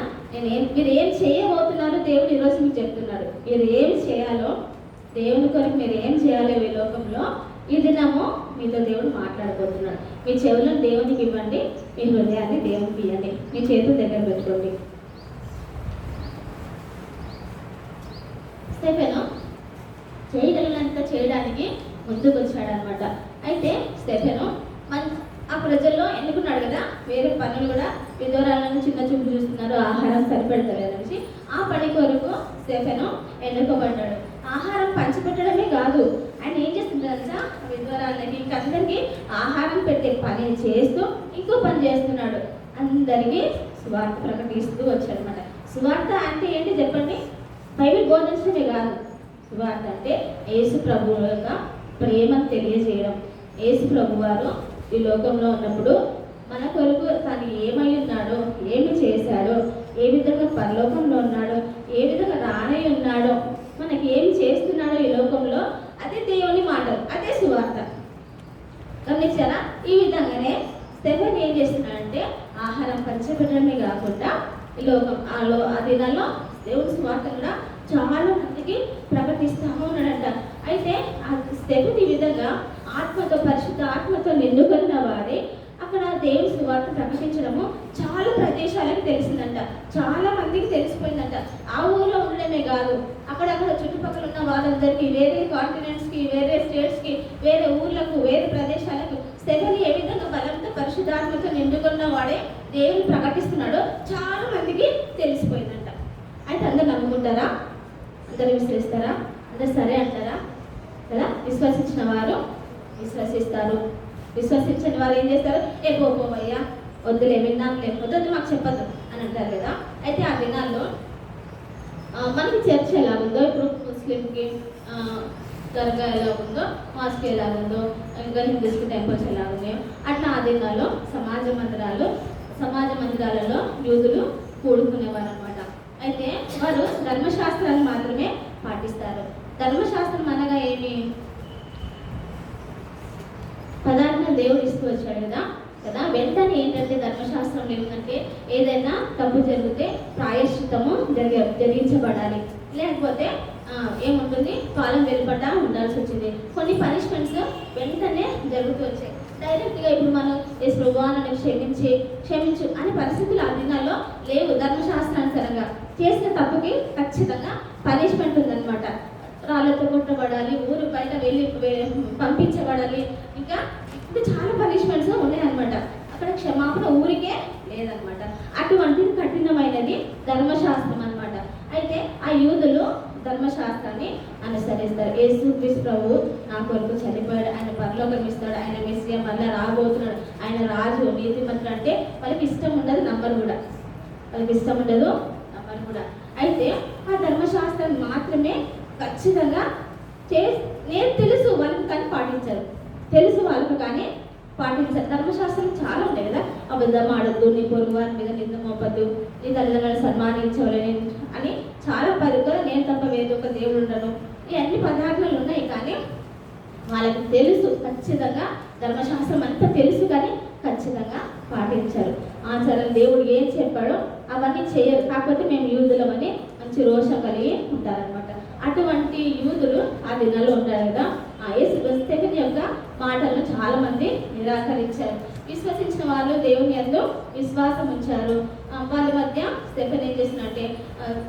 మీరు ఏం చేయబోతున్నారు దేవుడు ఈరోజు మీకు చెప్తున్నాడు. మీరు ఏం చేయాలో, దేవుని కొరకు మీరు ఏం చేయాలో ఈ లోకంలో ఈ దినము మీతో దేవుడు మాట్లాడబోతున్నాడు. మీ చెవులను దేవునికి ఇవ్వండి, మీ హృదయాన్ని దేవునికి ఇవ్వండి, మీ చేతుల దగ్గర పెట్టుకోండి. స్టెఫెను చేయగలిగినంత చేయడానికి ముందుకు వచ్చాడనమాట. అయితే స్టెఫెను ఆ ప్రజల్లో ఎన్నుకున్నాడు కదా, వేరే పనులు కూడా విధవరాలను చిన్న చూపు చూస్తున్నారు, ఆహారం సరిపెడతలేదు అనేసి ఆ పని కొరకు స్టెఫెను ఎన్నుకోబడ్డాడు. ఆహారం పంచిపెట్టడమే కాదు, ఆయన ఏం చేస్తున్నారంటే విధవరాలకి ఇంకందరికీ ఆహారం పెట్టే పని చేస్తూ ఇంకో పని చేస్తున్నాడు. అందరికీ సువార్త ప్రకటిస్తూ వచ్చాడనమాట. సువార్త అంటే ఏంటి చెప్పండి? బైబిల్ బోధించడమే కాదు. సువార్త అంటే యేసు ప్రభువు యొక్క ప్రేమను తెలియజేయడం. యేసు ప్రభు వారు ఈ లోకంలో ఉన్నప్పుడు మన కొరకు తను ఏమై ఉన్నాడో, ఏమి చేశాడో, ఏ విధంగా పరలోకంలో ఉన్నాడో, ఏ విధంగా రానై ఉన్నాడో, మనకి ఏమి చేస్తున్నాడో ఈ లోకంలో, అదే దేవుని మాటలు, అదే సువార్త. గమనించారా? ఈ విధంగానే స్టెఫెన్ ఏం చేస్తున్నాడంటే ఆహారం పంచిపెట్టడమే కాకుండా ఈ లోకం ఆ దినాల్లో దేవుని సువార్త కూడా చాలా మందికి ప్రకటిస్తూ ఉన్నాడంట. అయితే ఆ స్టెఫెన్ ఈ విధంగా ఆత్మతో, పరిశుద్ధ ఆత్మతో నిండుకున్న వాడే అక్కడ దేవుని సువార్త ప్రకటించడము చాలా ప్రదేశాలకు తెలిసిందంట, చాలా మందికి తెలిసిపోయిందంట. ఆ ఊళ్ళో ఉండడమే కాదు, అక్కడక్కడ చుట్టుపక్కల ఉన్న వాళ్ళందరికీ, వేరే కాంటినెంట్స్కి, వేరే స్టేట్స్కి, వేరే ఊర్లకు, వేరే ప్రదేశాలకు స్టెఫెన్ ఏ విధంగా బలంతో పరిశుద్ధాత్మతో నిండుకున్న వాడే దేవుని ప్రకటిస్తున్నాడో చాలా మందికి తెలిసిపోయిందంట. అయితే అందరు నమ్ముకుంటారా? అందరు విశ్వసిస్తారా? అందరు సరే అంటారా? కదా, విశ్వసించిన వారు విశ్వసిస్తారు, విశ్వసించని వారు ఏం చేస్తారు? పోవయ్యా, వద్దులే, విన్నాం, లేకపోతే మాకు చెప్పద్దు అని అంటారు కదా. అయితే ఆ దినాల్లో మనకి చర్చ్ ఎలా ఉందో, ఇప్పుడు ముస్లింకి దర్గా ఎలా ఉందో, మాస్క్ ఎలా ఉందో, ఇంకా హిందూస్కి టెంపుల్స్ ఎలా ఉన్నాయో, అట్లా ఆ దినాల్లో సమాజ మందిరాలలో యూదులు కూడుకునేవారు అనమాట. అయితే వారు ధర్మశాస్త్రాన్ని మాత్రమే పాటిస్తారు. ధర్మశాస్త్రం అనగా ఏమి? పదార్థం దేవుడు ఇస్తూ వచ్చాడు కదా. వెంటనే ఏంటంటే ధర్మశాస్త్రంలో ఏంటంటే ఏదైనా తప్పు జరిగితే ప్రాయశ్చిత్తము జరిగించబడాలి, లేకపోతే ఏముంటుంది, కాలం వెలుపడ్డా ఉండాల్సి వచ్చింది. కొన్ని పనిష్మెంట్స్ వెంటనే జరుగుతూ వచ్చాయి. డైరెక్ట్గా ఇప్పుడు మనం ప్రభువాన్ని క్షమించు అనే పరిస్థితులు ఆ దినాల్లో లేవు. ధర్మశాస్త్రానుసారంగా చేసిన తప్పుకి ఖచ్చితంగా పనిష్మెంట్ ఉందన్నమాట. రాళ్ళతో కొట్టబడాలి, ఊరు బయట వెళ్ళి పంపించబడాలి, ఇంకా చాలా పనిష్మెంట్స్ ఉన్నాయన్నమాట. అక్కడ క్షమాపణ ఊరికే లేదనమాట. అటువంటిది కఠినమైనది ధర్మశాస్త్రం అనమాట. అయితే ఆ యూదులు ధర్మశాస్త్రాన్ని అనుసరిస్తారు. యేసుక్రీస్తు ప్రభువు నా కొరకు చనిపోయాడు, ఆయన పరలోకం ఇస్తాడు, ఆయన మెస్సియా మళ్ళీ రాబోతున్నాడు, ఆయన రాజు, నీతిమంతుడు అంటే వాళ్ళకి ఇష్టం ఉండదు, నమ్మరు కూడా. అయితే ఆ ధర్మశాస్త్రం మాత్రమే ఖచ్చితంగా నేను తెలుసు వాళ్ళకి, కానీ పాటించరు. తెలుసు వాళ్ళకు కానీ పాటించారు. ధర్మశాస్త్రం చాలా ఉంటాయి కదా. అబద్ధం ఆడద్దు, నీ పొరుగు వారి మీద నింద మోపద్దు, నీ తల్లిదండ్రులను సన్మానించవలని అని చాలా పద్ధతులు, నేను తప్ప వేరే ఒక దేవుడు ఉండను, ఈ అన్ని పదార్థాలు ఉన్నాయి. కానీ వాళ్ళకి తెలుసు ఖచ్చితంగా, ధర్మశాస్త్రం అంతా తెలుసు కానీ ఖచ్చితంగా పాటించారు. ఆచారం దేవుడు ఏం చెప్పాడో అవన్నీ చేయరు. కాకపోతే మేము యూదులమని మంచి రోషం కలిగి ఉంటారనమాట. అటువంటి యూదులు ఆ దినాల్లో ఉంటారు కదా. స్టెఫెన్ యొక్క మాటలను చాలా మంది నిరాకరించారు. విశ్వసించిన వాళ్ళు దేవుని యందు విశ్వాసం ఉంచారు. వాళ్ళ మధ్య స్టెఫెన్ ఏం చేసినట్టే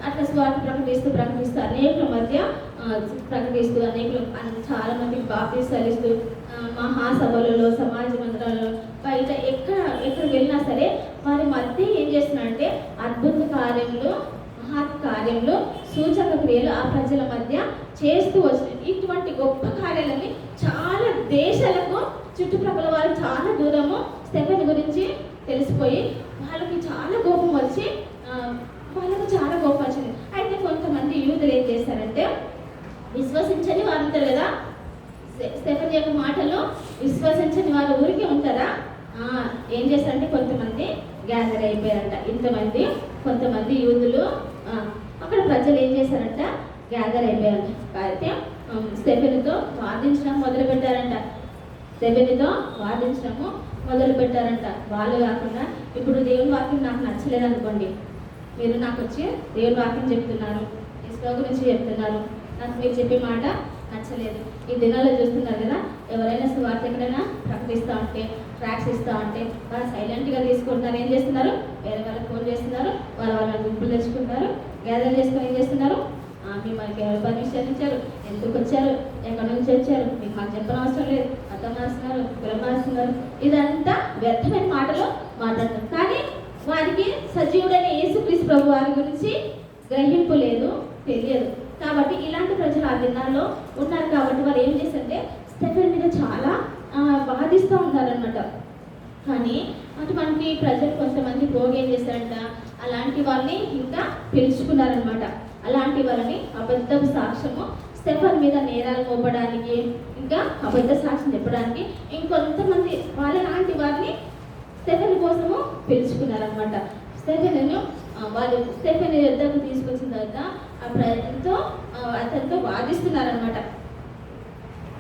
అట్లా స్వార్థ ప్రకటిస్తూ అనేకుల మధ్య ప్రకటిస్తూ అనేకులు చాలా మందికి బాప్తిసాలు ఇస్తూ మహాసభలలో, సమాజ మందిరాలలో, బయట ఎక్కడ వెళ్ళినా సరే వారి మధ్య ఏం చేస్తున్నారంటే అద్భుత కార్యములు, కార్యములు, సూచక క్రియలు ఆ ప్రజల మధ్య చేస్తూ వచ్చినాయి. ఇటువంటి గొప్ప కార్యాలని చాలా దేశాలకు, చుట్టుప్రక్కల వాళ్ళు చాలా దూరము స్టెఫెన్ గురించి తెలిసిపోయి వాళ్ళకి చాలా కోపం వచ్చింది. అయితే కొంతమంది యూదులు ఏం చేశారంటే, విశ్వసించని వారు ఉంటారు కదా, స్టెఫెన్ యొక్క మాటలు విశ్వసించని వారు ఊరికే ఉంటారా? ఏం చేశారంటే కొంతమంది గ్యాదర్ అయిపోయారంట. కొంతమంది యూదులు అక్కడ ప్రజలు ఏం చేశారంట, గ్యాదర్ అయిపోయారంట. అయితే స్టెఫెన్తో వాదించడం మొదలు పెట్టారంట. వాళ్ళు కాకుండా ఇప్పుడు దేవుని వాక్యం నాకు నచ్చలేదు అనుకోండి, మీరు నాకు వచ్చి దేవుని వాక్యం చెప్తున్నారు, ఇస్రో గురించి చెప్తున్నారు, నాకు మీరు చెప్పే మాట నచ్చలేదు. ఈ దినాల్లో చూస్తున్నారు కదా, ఎవరైనా సువార్త ఎక్కడైనా ప్రకటిస్తూ ఉంటే, ట్రాక్స్ ఇస్తూ ఉంటే వాళ్ళు సైలెంట్గా తీసుకుంటున్నారు. ఏం చేస్తున్నారు? వేరే వాళ్ళకి ఫోన్ చేస్తున్నారు, వాళ్ళ గుంపులు తెచ్చుకుంటారు, గ్యాదర్ చేసుకొని ఏం చేస్తున్నారు, మిమ్మల్ని ఎవరు పర్మిషన్ ఇచ్చారు, ఎందుకు వచ్చారు, ఎక్కడి నుంచి వచ్చారు, మీకు మాకు చెప్పనవసరం లేదు, అర్థం మారుస్తున్నారు, కులం మారుస్తున్నారు, ఇదంతా వ్యర్థమైన మాటలు మాట్లాడతారు. కానీ వారికి సజీవుడైన యేసుక్రీస్తు ప్రభు వారి గురించి గ్రహింపు లేదు, తెలియదు. కాబట్టి ఇలాంటి ప్రజలు ఆ దినాల్లో ఉన్నారు. కాబట్టి వాళ్ళు ఏం చేశారంటే స్టెఫెన్ మీద చాలా వాదిస్తూ ఉన్నారనమాట. కానీ అటువంటి ప్రజలు కొంతమంది పోగు ఏం చేశారంట, అలాంటి వాళ్ళని ఇంకా పిలుచుకున్నారనమాట. అలాంటి వాళ్ళని అబద్ధ సాక్ష్యము స్టెఫెన్ మీద నేరాలు మోపడానికి, ఇంకా అబద్ధ సాక్ష్యం చెప్పడానికి ఇంకొంతమంది వాళ్ళలాంటి వారిని స్టెఫెన్ కోసము పిలుచుకున్నారనమాట. స్టెఫెన్ యుద్ధకు తీసుకొచ్చిన తర్వాత అతనితో వాదిస్తున్నారనమాట.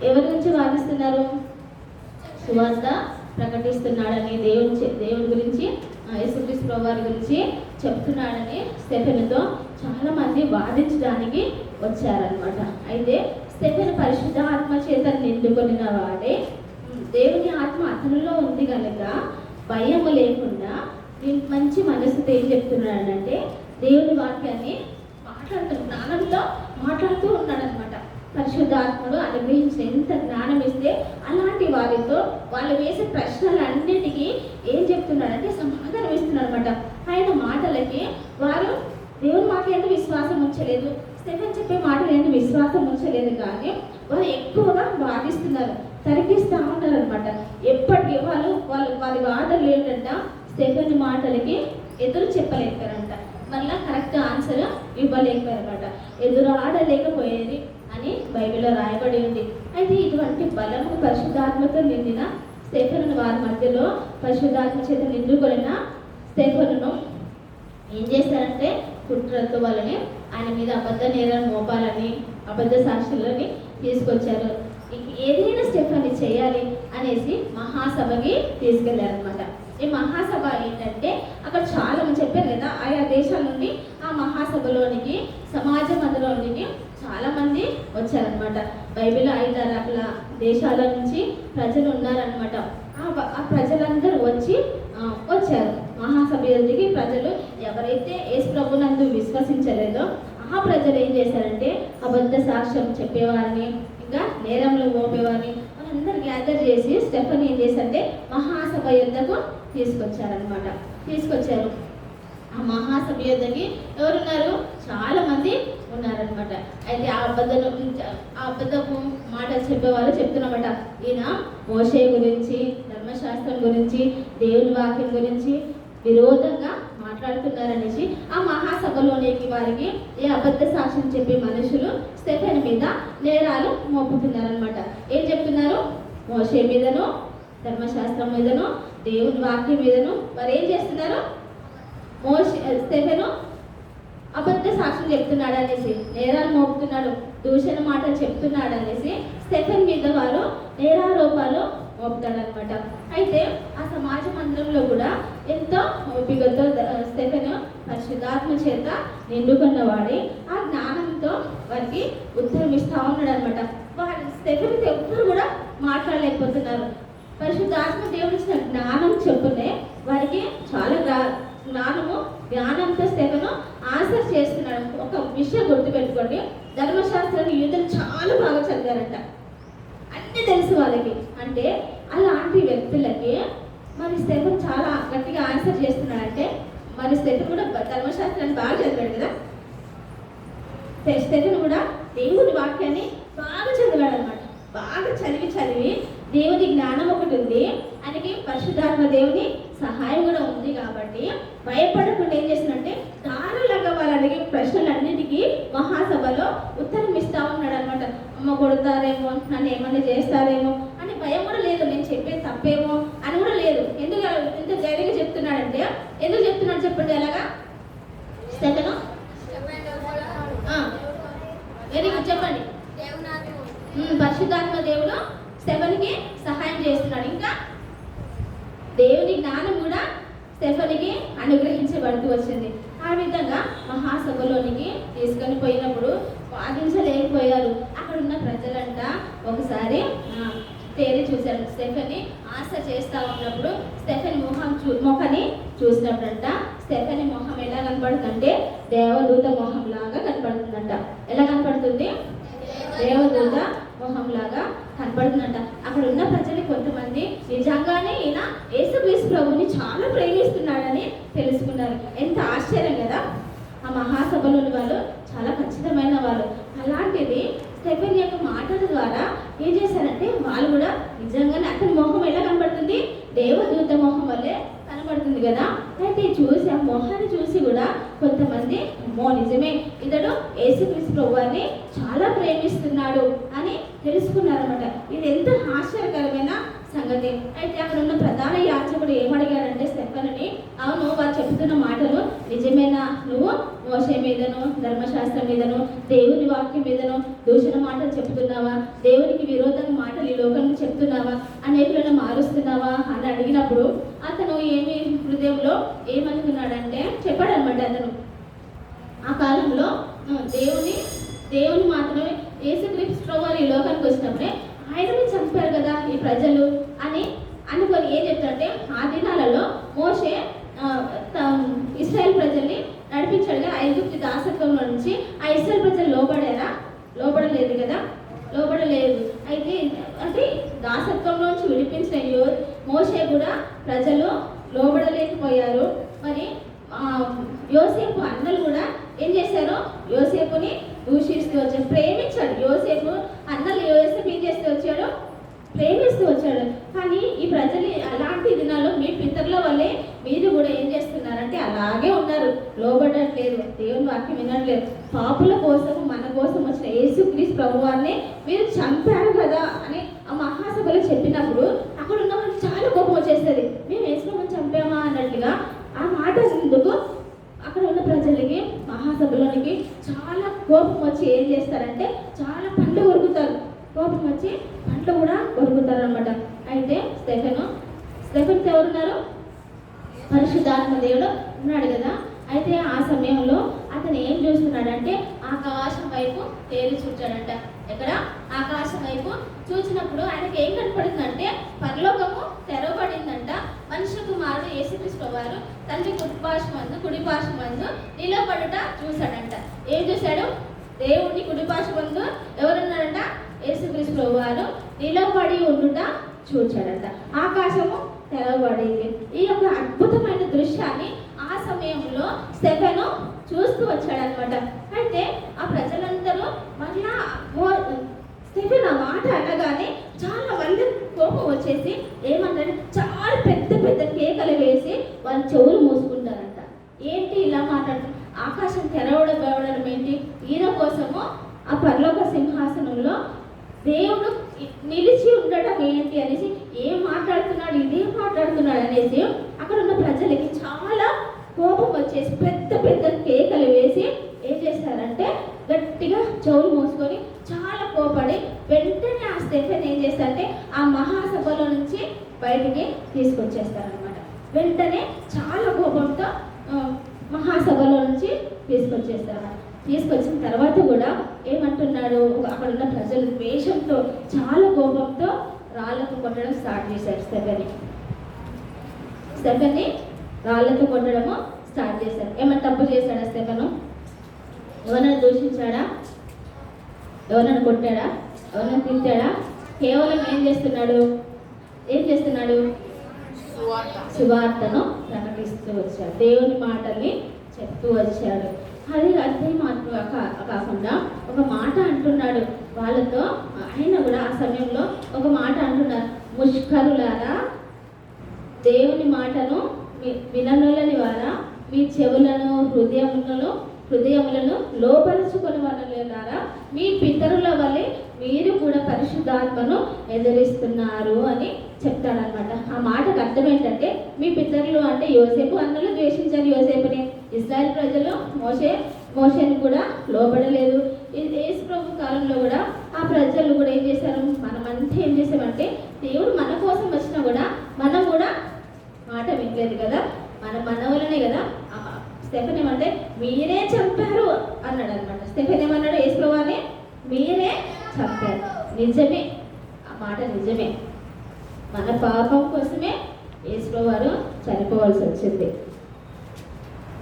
ఎవరి గురించి వాదిస్తున్నారు? సువార్త ప్రకటిస్తున్నాడని, దేవుని గురించి, యేసుక్రీస్తు ప్రభువు వారి గురించి చెప్తున్నాడని స్టెఫెన్తో చాలా మంది వాదించడానికి వచ్చారనమాట. అయితే స్టెఫెన్ పరిశుద్ధ ఆత్మ చేత నిండుకొనిన వాడే, దేవుని ఆత్మ అతనిలో ఉంది కనుక భయము లేకుండా మంచి మనసుతో ఏం చెప్తున్నాడంటే దేవుని వాక్యాన్ని జ్ఞానంతో మాట్లాడుతూ ఉన్నాడనమాట. పరిశుద్ధాత్ముడు అనుగ్రహించి ఎంత జ్ఞానం ఇస్తే అలాంటి వారితో వాళ్ళు వేసే ప్రశ్నలన్నిటికీ ఏం చెప్తున్నాడంటే సమాధానం ఇస్తున్నాడు అనమాట. ఆయన మాటలకి వారు దేవుని మాట ఎందుకు విశ్వాసం ఉంచలేదు, స్టెఫెన్ చెప్పే మాటలు ఎందుకు విశ్వాసం ఉంచలేదు, కానీ వారు ఎక్కువగా వాదిస్తున్నారు, తరిగిస్తూ ఉన్నారు అనమాట. ఎప్పటికీ వారి వాదనలు ఏంటంట, స్టెఫెన్ మాటలకి ఎదురు చెప్పలేకపోయారంట, మళ్ళీ కరెక్ట్ ఆన్సర్ ఇవ్వలేకపోయారన్నమాట. ఎదురు ఆడలేకపోయేది అని బైబిల్లో రాయబడి ఉంది. అయితే ఇటువంటి బలము పరిశుద్ధాత్మతో నిండిన స్టెఫెను వారి మధ్యలో పరిశుద్ధాత్మ చేత నిండుకొనిన స్టెఫెనును ఏం చేశారంటే కుట్రతో వాళ్ళని ఆయన మీద అబద్ధ నేరాలు మోపాలని, అబద్ధ సాక్షులని తీసుకొచ్చారు. ఏదైనా స్టెఫెన్ని చేయాలి అనేసి మహాసభకి తీసుకెళ్లారనమాట. ఈ మహాసభ ఏంటంటే అక్కడ చాలా మంది చెప్పారు కదా, ఆయా దేశాల నుండి ఆ మహాసభలోనికి సమాజ మందిరంలోనికి చాలా మంది వచ్చారనమాట. బైబిల్ 5-6 రకాల దేశాల నుంచి ప్రజలు ఉన్నారనమాట. ఆ ప్రజలందరూ వచ్చారు మహాసభ ఎదుటికి. ప్రజలు ఎవరైతే యేసు ప్రభునందు విశ్వసించలేదో ఆ ప్రజలు ఏం చేశారంటే అబద్ధ సాక్ష్యం చెప్పేవారిని, ఇంకా నేరంలో మోపేవారిని వాళ్ళందరూ గ్యాదర్ చేసి స్టెఫెన్ ఏం చేశారంటే మహాసభ యొద్దకు తీసుకొచ్చారు. ఆ మహాసభ యొద్దకి ఎవరున్నారు, చాలా మంది ఉన్నారనమాట. అయితే ఆ అబద్ధపు మాటలు చెప్పేవాళ్ళు చెప్తున్నమాట, ఈయన మోషే గురించి, ధర్మశాస్త్రం గురించి, దేవుని వాక్యం గురించి విరోధంగా మాట్లాడుతున్నారనేసి ఆ మహాసభలోనికి వారికి ఏ అబద్ధ సాక్ష్యం చెప్పే మనుషులు స్టెఫెన్ మీద నేరాలు మోపుతున్నారనమాట. ఏం చెప్తున్నారు, మోషే మీదను, ధర్మశాస్త్రం మీదను, దేవుని వాక్యం మీదను వారు ఏం చేస్తున్నారు, స్టెఫెను అబద్ధ సాక్ష్యం చెప్తున్నాడు అనేసి నేరాలు మోపుతున్నాడు, దూషణ మాటలు చెప్తున్నాడు అనేసి స్టెఫెన్ మీద వారు నేరారోపాలు మోపుతాడనమాట. అయితే ఆ సమాజ మందిరంలో కూడా ఎంతో ఓపికతో స్టెఫెను పరిశుద్ధాత్మ చేత నిండుకున్నవాడి ఆ జ్ఞానంతో వారికి ఉత్తరం ఇస్తూ ఉన్నాడు అనమాట. వారి స్టెఫెన్తో ఎప్పుడు కూడా మాట్లాడలేకపోతున్నారు. పరిశుద్ధాత్మ దేవుడు ఇచ్చిన జ్ఞానం చెప్పునే వారికి చాలా జ్ఞానంతో స్టెఫెను ఆన్సర్ చేస్తున్నాడు. ఒక విషయం గుర్తుపెట్టుకోండి, ధర్మశాస్త్రాన్ని యూదులు చాలా బాగా చదివారంట, అన్నీ తెలుసు వాళ్ళకి. అంటే అలాంటి వ్యక్తులకి మరి స్టెఫెన్ చాలా గట్టిగా ఆన్సర్ చేస్తున్నాడంటే మరి స్టెఫెన్ కూడా ధర్మశాస్త్రాన్ని బాగా చదివాడు కదా. స్టెఫెన్ కూడా దేవుని వాక్యాన్ని బాగా చదివాడు అనమాట. బాగా చదివి దేవుని జ్ఞానం ఒకటి ఉంది, ఆయనకి పరిశుద్ధాత్మ దేవుని సహాయం కూడా ఉంది కాబట్టి భయపడకుండా ఏం చేస్తున్నంటే దారులాగా వాళ్ళు అడిగే ప్రశ్నలన్నిటికీ మహాసభలో ఉత్తరం ఇస్తా ఉన్నాడు అనమాట. అమ్మ కొడతారేమో, నన్ను ఏమన్నా చేస్తారేమో అని భయం కూడా లేదు, నేను చెప్పేది తప్పేమో అని కూడా లేదు. ఎందుకు ఎంత ధైర్యంగా చెప్తున్నాడంటే, ఎందుకు చెప్తున్నాడు చెప్పండి ఎలాగా స్టెఫెను? వెరీ గుడ్, చెప్పండి. పరిశుద్ధాత్మ దేవుడు స్టెఫెన్కి సహాయం చేస్తున్నాడు. ఇంకా దేవుని జ్ఞానం కూడా స్టెఫెన్కి అనుగ్రహించబడుతూ వచ్చింది. ఆ విధంగా మహాసభలోనికి తీసుకొని పోయినప్పుడు వాదించలేకపోయారు. అక్కడ ఉన్న ప్రజలంట ఒకసారి తేరి చూశారు. స్టెఫెన్ని ఆన్సర్ చేస్తూ ఉన్నప్పుడు స్టెఫెన్ మొహని చూసినప్పుడంట స్టెఫెన్ మొహం ఎలా కనపడుతుందంటే దేవదూత మొహం లాగా కనపడుతుందంట. ఎలా కనపడుతుంది? దేవదూత మొహం లాగా కనపడుతుందంట. అక్కడ ఉన్న ప్రజలు కొంతమంది నిజంగానే ఈయన యేసుక్రీస్తు ప్రభుని చాలా ప్రేమిస్తున్నాడని తెలుసుకున్నారు. ఎంత ఆశ్చర్యం కదా. ఆ మహాసభలోని వాళ్ళు చాలా ఖచ్చితమైన వాళ్ళు. అలాంటిది స్టెఫెన్ యొక్క మాటల ద్వారా ఏం చేశారంటే వాళ్ళు కూడా నిజంగానే అతని మొహం ఎలా కనబడుతుంది? దేవదూత మొహం వల్లే కనబడుతుంది కదా. అయితే చూసి ఆ మొహాన్ని చూసి కూడా కొంతమంది నిజమే ఇతడు యేసుక్రీస్తు ప్రభువుని చాలా ప్రేమిస్తున్నాడు అని తెలుసుకున్నారన్నమాట. ఇది ఎంత ఆశ్చర్యకరమైన సంగతి. అయితే అక్కడ ఉన్న ప్రధాన యాజకుడు ఏమడిగాడంటే స్టెఫెనుని, అవును వారు చెప్తున్న మాటలు నిజమేనా? నువ్వు మోషే మీదను, ధర్మశాస్త్రం మీదను, దేవుని వాక్యం మీదను దూషణ మాటలు చెప్తున్నావా? దేవునికి విరోధంగా మాటలు ఈ లోకంలో చెప్తున్నావా? అనేకులను మారుస్తున్నావా అని అడిగినప్పుడు అతను ఏమి హృదయంలో ఏమనుకున్నాడంటే చెప్పాడనమాట. అతను ఆ కాలంలో దేవుని మాత్రమే యేసుక్రీస్తు ప్రభువు ఈ లోకానికి వచ్చినప్పుడే ఆయనని చంపారు కదా ఈ ప్రజలు అని అనుకొని ఏం చెప్తారంటే ఆ దినాలలో లోబడలేకపోయారు. మరి యోసేపు అన్నలు కూడా ఏం చేశారు? యోసేపుని దూషిస్తూ వచ్చాడు, ప్రేమించాడు. యోసేపు అన్నలు యోసేపు ఏం చేస్తూ వచ్చాడు? ప్రేమిస్తూ వచ్చాడు. కానీ ఈ ప్రజలు అలాంటి దినాల్లో మీ పితరుల వల్లే మీరు కూడా ఏం చేస్తున్నారంటే అలాగే ఉన్నారు, లోబడట్లేదు, దేవుని వాక్యం వినట్లేదు. పాపుల కోసం మన కోసం వచ్చిన యేసుక్రీస్తు ప్రభువారిని మీరు చంపారు కదా అని ఆ మహాసభలో చెప్పినప్పుడు అక్కడ ఉన్న వాళ్ళకి చాలా కోపం వచ్చేస్తుంది. మేము యేసుని చంపామా అన్నట్లుగా ఆ మాట ఎందుకు అక్కడ ఉన్న ప్రజలకి మహాసభలోనికి చాలా కోపం వచ్చి ఏం చేస్తారంటే చాలా పండ్లు కొరుకుతారు. కోపం వచ్చి పండ్లు కూడా కొరుకుతారు అనమాట. అయితే స్టెఫెన్ ఎవరున్నారు? పరిశుద్ధాత్మ దేవుడు ఉన్నాడు కదా. అయితే ఆ సమయంలో అతను ఏం చూస్తున్నాడంటే ఆకాశం వైపు తేలి చూచాడంట. ఎక్కడ? ఆకాశం వైపు చూచినప్పుడు ఆయనకి ఏం కనపడిందంటే పరలోకము తెరవబడిందంట. మనుష్య కుమారుడు యేసుక్రీస్తు వారు తండ్రి కుడి పార్శ్వమందు నిలబడుట చూశాడంట. ఏం చూశాడు? దేవుడిని కుడి పార్శ్వమందు ఎవరున్నారంట? యేసుక్రీస్తు వారు నిలబడి ఉండుట చూచాడంట. ఆకాశము తెరవబడింది. ఈ యొక్క అద్భుతమైన దృశ్యాన్ని ఆ సమయంలో స్టెఫెను చూస్తూ వచ్చాడనమాట. అయితే ఆ ప్రజలందరూ మళ్ళా స్టెఫెన్ ఆ మాట అనగానే చాలా మంది కోపం వచ్చేసి ఏమంటారు, చాలా పెద్ద పెద్ద కేకలు వేసి వాళ్ళ చెవులు మూసుకుంటారంట. ఏంటి ఇలా మాట్లాడుతున్నారు? ఆకాశం తెరవడం ఏంటి? ఈయన కోసము ఆ పరలోక సింహాసనంలో దేవుడు నిలిచి ఉండడం ఏంటి అనేసి ఏం మాట్లాడుతున్నాడు, ఇదేం మాట్లాడుతున్నాడు అనేసి అక్కడ ఉన్న ప్రజలకి చాలా కోపం వచ్చేసి పెద్ద పెద్ద కేకలు వేసి ఏం చేశారంటే గట్టిగా చెవులు మూసుకొని చాలా కోపడి వెంటనే ఆ స్టెఫెన్ ఏం చేస్తారంటే ఆ మహాసభలో నుంచి బయటికి తీసుకొచ్చేస్తారనమాట. వెంటనే చాలా కోపంతో మహాసభలో నుంచి తీసుకొచ్చేస్తారన్నమాట. తీసుకొచ్చిన తర్వాత కూడా ఏమంటున్నాడు, అక్కడ ఉన్న ప్రజలు ద్వేషంతో చాలా కోపంతో రాళ్ళతో కొట్టడం స్టార్ట్ చేశారు. స్టెఫెన్ని రాళ్ళతో కొట్టడము స్టార్ట్ చేశారు. ఏమైనా తప్పు చేశాడా స్టెఫెను? ఎవరైనా దూషించాడా? ఎవరైనా కొట్టాడా? ఎవరైనా తిట్టాడా? కేవలం ఏం చేస్తున్నాడు? సువార్తను ప్రకటిస్తూ వచ్చాడు, దేవుని మాటల్ని చెప్తూ వచ్చాడు. అది అదే మాట కాకుండా ఒక మాట అంటున్నాడు వాళ్ళతో. ఆయన కూడా ఆ సమయంలో ఒక మాట అంటున్నారు, ముష్కరులారా, దేవుని మాటను విననులని వారా, మీ చెవులను హృదయములను లోపరుచుకొని వాళ్ళారా, మీ పితరుల వల్లే మీరు కూడా పరిశుద్ధాత్మను ఎదురిస్తున్నారు అని చెప్తాడనమాట. ఆ మాటకు అర్థం ఏంటంటే మీ పితరులు అంటే యోసేపు అన్నలు ద్వేషించారు యోసేపుని. ఇశ్రాయేల్ ప్రజలు మోషేని కూడా లోబడలేదు. యేసు ప్రభు కాలంలో కూడా ఆ ప్రజలు కూడా ఏం చేశారు? మనమంతా ఏం చేసామంటే దేవుడు మన కోసం వచ్చినా కూడా మనం కూడా మాట వినలేదు కదా. మన వల్లనే కదా. స్టెఫెన్ ఏమంటే మీరే చంపారు అన్నాడు అనమాట. స్టెఫెన్ ఏమన్నాడు? యేసు ప్రభువాని మీరే చంపారు. నిజమే, ఆ మాట నిజమే. మన పాపం కోసమే యేసు ప్రభువారు చనిపోవాల్సి వచ్చింది.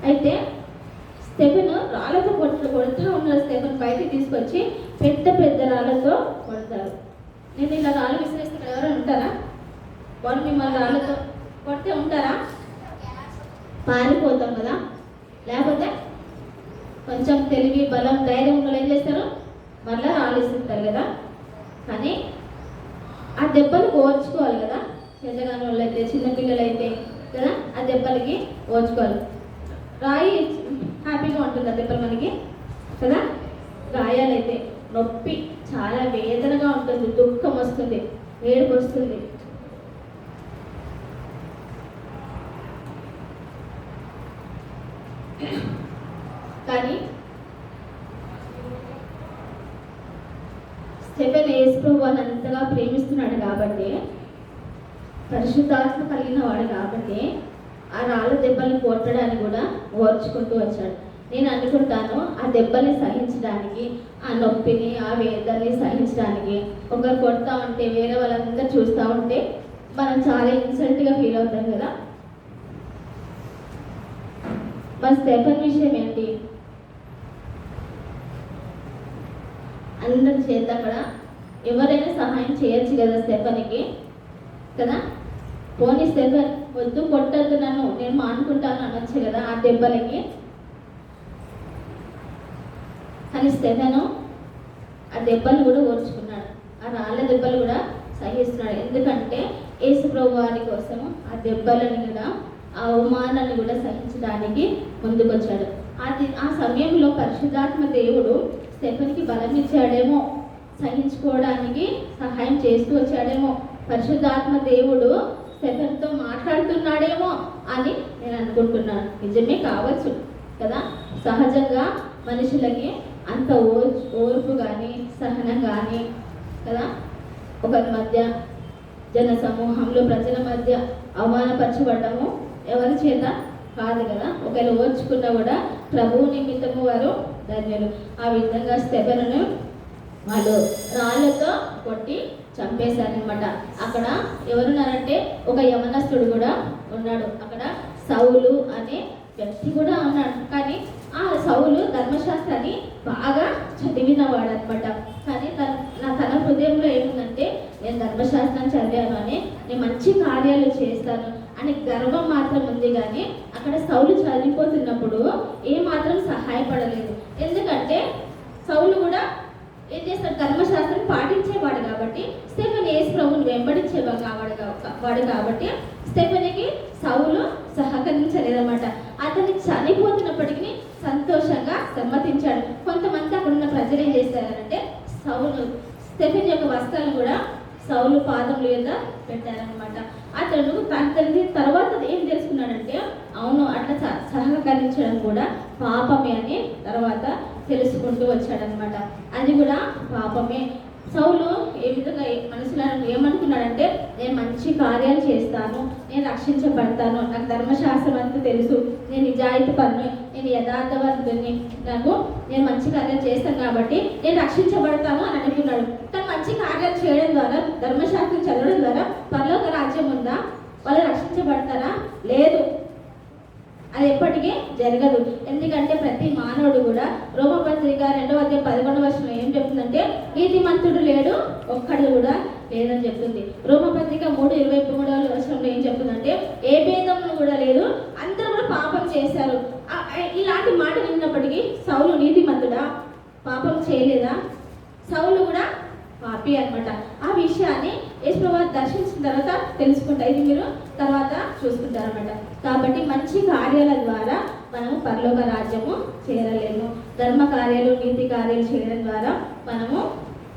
అయితే స్టెఫెన్ రాళ్ళతో కొడుతూ ఉన్నారు. స్టెఫెన్ బయటికి తీసుకొచ్చి పెద్ద పెద్ద రాళ్ళతో కొడతారు. నేను ఇలా రాళ్ళు విసిరేస్తే ఇక్కడ ఎవరైనా ఉంటారా? వాళ్ళు మిమ్మల్ని రాళ్ళతో కొడితే ఉంటారా? పారిపోతాం కదా. లేకపోతే కొంచెం తెలివి, బలం, ధైర్యం ఉన్న ఏం చేస్తారు? మళ్ళీ రాళ్ళు ఇస్తుంటారు కదా. కానీ ఆ దెబ్బలు ఓర్చుకోవాలి కదా. పెద్దగాని వాళ్ళు అయితే, చిన్నపిల్లలు అయితే కదా, ఆ దెబ్బలకి ఓర్చుకోవాలి. రాయి హ్యాపీగా ఉంటుంది ఆ దెబ్బలు మనకి కదా. గాయాలైతే నొప్పి, చాలా వేదనగా ఉంటుంది, దుఃఖం వస్తుంది, ఏడుపు వస్తుంది. కానీ స్టెఫెన్ యేసు ప్రభువుని అంతగా ప్రేమిస్తున్నాడు కాబట్టి, పరిశుద్ధాత్మ కలిగిన వాడు కాబట్టి ఆ రాళ్ళ దెబ్బల్ని కొట్టడానికి కూడా ఓర్చుకుంటూ వచ్చాడు. నేను అనుకుంటాను ఆ దెబ్బల్ని సహించడానికి, ఆ నొప్పిని, ఆ వేదనని సహించడానికి ఒకరు కొడతా ఉంటే, వేరే వాళ్ళందరూ చూస్తూ ఉంటే మనం చాలా ఇన్సల్ట్గా ఫీల్ అవుతాం కదా. మన స్టెఫెన్ విషయం ఏంటి? అందరి చేత అక్కడ ఎవరైనా సహాయం చేయొచ్చు కదా స్టెఫెన్కి కదా. పోనీ స్టెఫెన్ వద్దు కొట్టద్దు నన్ను, నేను మానుకుంటాను అనొచ్చు కదా ఆ దెబ్బలకి. కానీ స్టెఫెను ఆ దెబ్బలు కూడా ఓర్చుకున్నాడు, ఆ రాళ్ళ దెబ్బలు కూడా సహిస్తున్నాడు. ఎందుకంటే యేసు ప్రభు వారి కోసము ఆ దెబ్బలను కూడా, ఆ అవమానాన్ని కూడా సహించడానికి ముందుకొచ్చాడు. ఆ సమయంలో పరిశుద్ధాత్మ దేవుడు స్టెఫెన్కి బలం ఇచ్చాడేమో, సహించుకోవడానికి సహాయం చేస్తూ వచ్చాడేమో, పరిశుద్ధాత్మ దేవుడు స్టెఫెన్తో మాట్లాడుతున్నాడేమో అని నేను అనుకుంటున్నాను. నిజమే కావచ్చు కదా, సహజంగా మనుషులకి అంత ఓర్పు కానీ సహనం కానీ కదా, ఒకరి మధ్య జన సమూహంలో ప్రజల మధ్య అవమానపరచబడము ఎవరి చేత కాదు కదా. ఒకవేళ ఓర్చుకున్నా కూడా ప్రభువు నిమిత్తము వారు ధన్యులు. ఆ విధంగా స్టెఫెనును వాళ్ళు రాళ్ళతో కొట్టి చంపేశారనమాట. అక్కడ ఎవరున్నారంటే ఒక యవనస్తుడు కూడా ఉన్నాడు, అక్కడ సౌలు అనే వ్యక్తి కూడా ఉన్నాడు. కానీ ఆ సౌలు ధర్మశాస్త్రాన్ని బాగా చదివినవాడు అనమాట. కానీ తన హృదయంలో ఏముందంటే నేను ధర్మశాస్త్రం చదివాను అని, నేను మంచి కార్యాలు చేస్తాను అని గర్వం మాత్రం ఉంది. కానీ అక్కడ సౌలు చనిపోతున్నప్పుడు ఏమాత్రం సహాయపడలేదు. ఎందుకంటే సౌలు కూడా ఏం చేస్తాడు, ధర్మశాస్త్రం పాటించేవాడు కాబట్టి, స్టెఫెన్ యేసు ప్రభువుని వెంబడించేవాడు కాబట్టి స్టెఫెన్కి సౌలు సహకరించలేదన్నమాట. అతన్ని చనిపోతున్నప్పటికీ సంతోషంగా సమ్మతించాడు. కొంతమంది అక్కడ ఉన్న ప్రజలు ఏం చేస్తారంటే స్టెఫెన్ యొక్క వస్త్రాలను కూడా సౌలు పాదముల మీద పెట్టారనమాట. అతను తన తర్వాత ఏం తెలుసుకున్నాడంటే అవును అట్లా సహకరించడం కూడా పాపమే అని తర్వాత తెలుసుకుంటూ వచ్చాడనమాట. అది కూడా పాపమే. సౌలు ఏ విధంగా మనసులో ఏమనుకున్నాడంటే నేను మంచి కార్యాలు చేస్తాను, నేను రక్షించబడతాను, నాకు ధర్మశాస్త్రం అంతా తెలుసు, నేను నిజాయితీ పరుని, నేను యథార్థవంతుని, నేను మంచి కార్యాలు చేస్తాను కాబట్టి నేను రక్షించబడతాను అని అనుకున్నాడు. కానీ మంచి కార్యాలు చేయడం ద్వారా, ధర్మశాస్త్రం చదవడం ద్వారా పరలోక రాజ్యం ఉందా? వాళ్ళు రక్షించబడతారా? లేదు, అది ఎప్పటికీ జరగదు. ఎందుకంటే ప్రతి మానవుడు కూడా రోమపత్రిక 2:11 ఏం చెప్తుందంటే నీతిమంతుడు లేడు, ఒక్కడు కూడా లేదని చెప్తుంది. రోమపత్రిక 3:23 ఏం చెప్తుందంటే ఏ భేదములు కూడా లేదు, అందరూ కూడా పాపం చేశారు. ఇలాంటి మాట విన్నప్పటికీ సౌలు నీతిమంతుడా? పాపం చేయలేదా? సౌలు కూడా పాపి అనమాట. ఆ విషయాన్ని యేసు ప్రభువు దర్శించిన తర్వాత తెలుసుకుంటారు. ఇది మీరు తర్వాత చూసుకుంటారన్నమాట. కాబట్టి మంచి కార్యాల ద్వారా మనము పరలోక రాజ్యము చేరలేము. ధర్మ కార్యాలు, నీతి కార్యాలు చేయడం ద్వారా మనము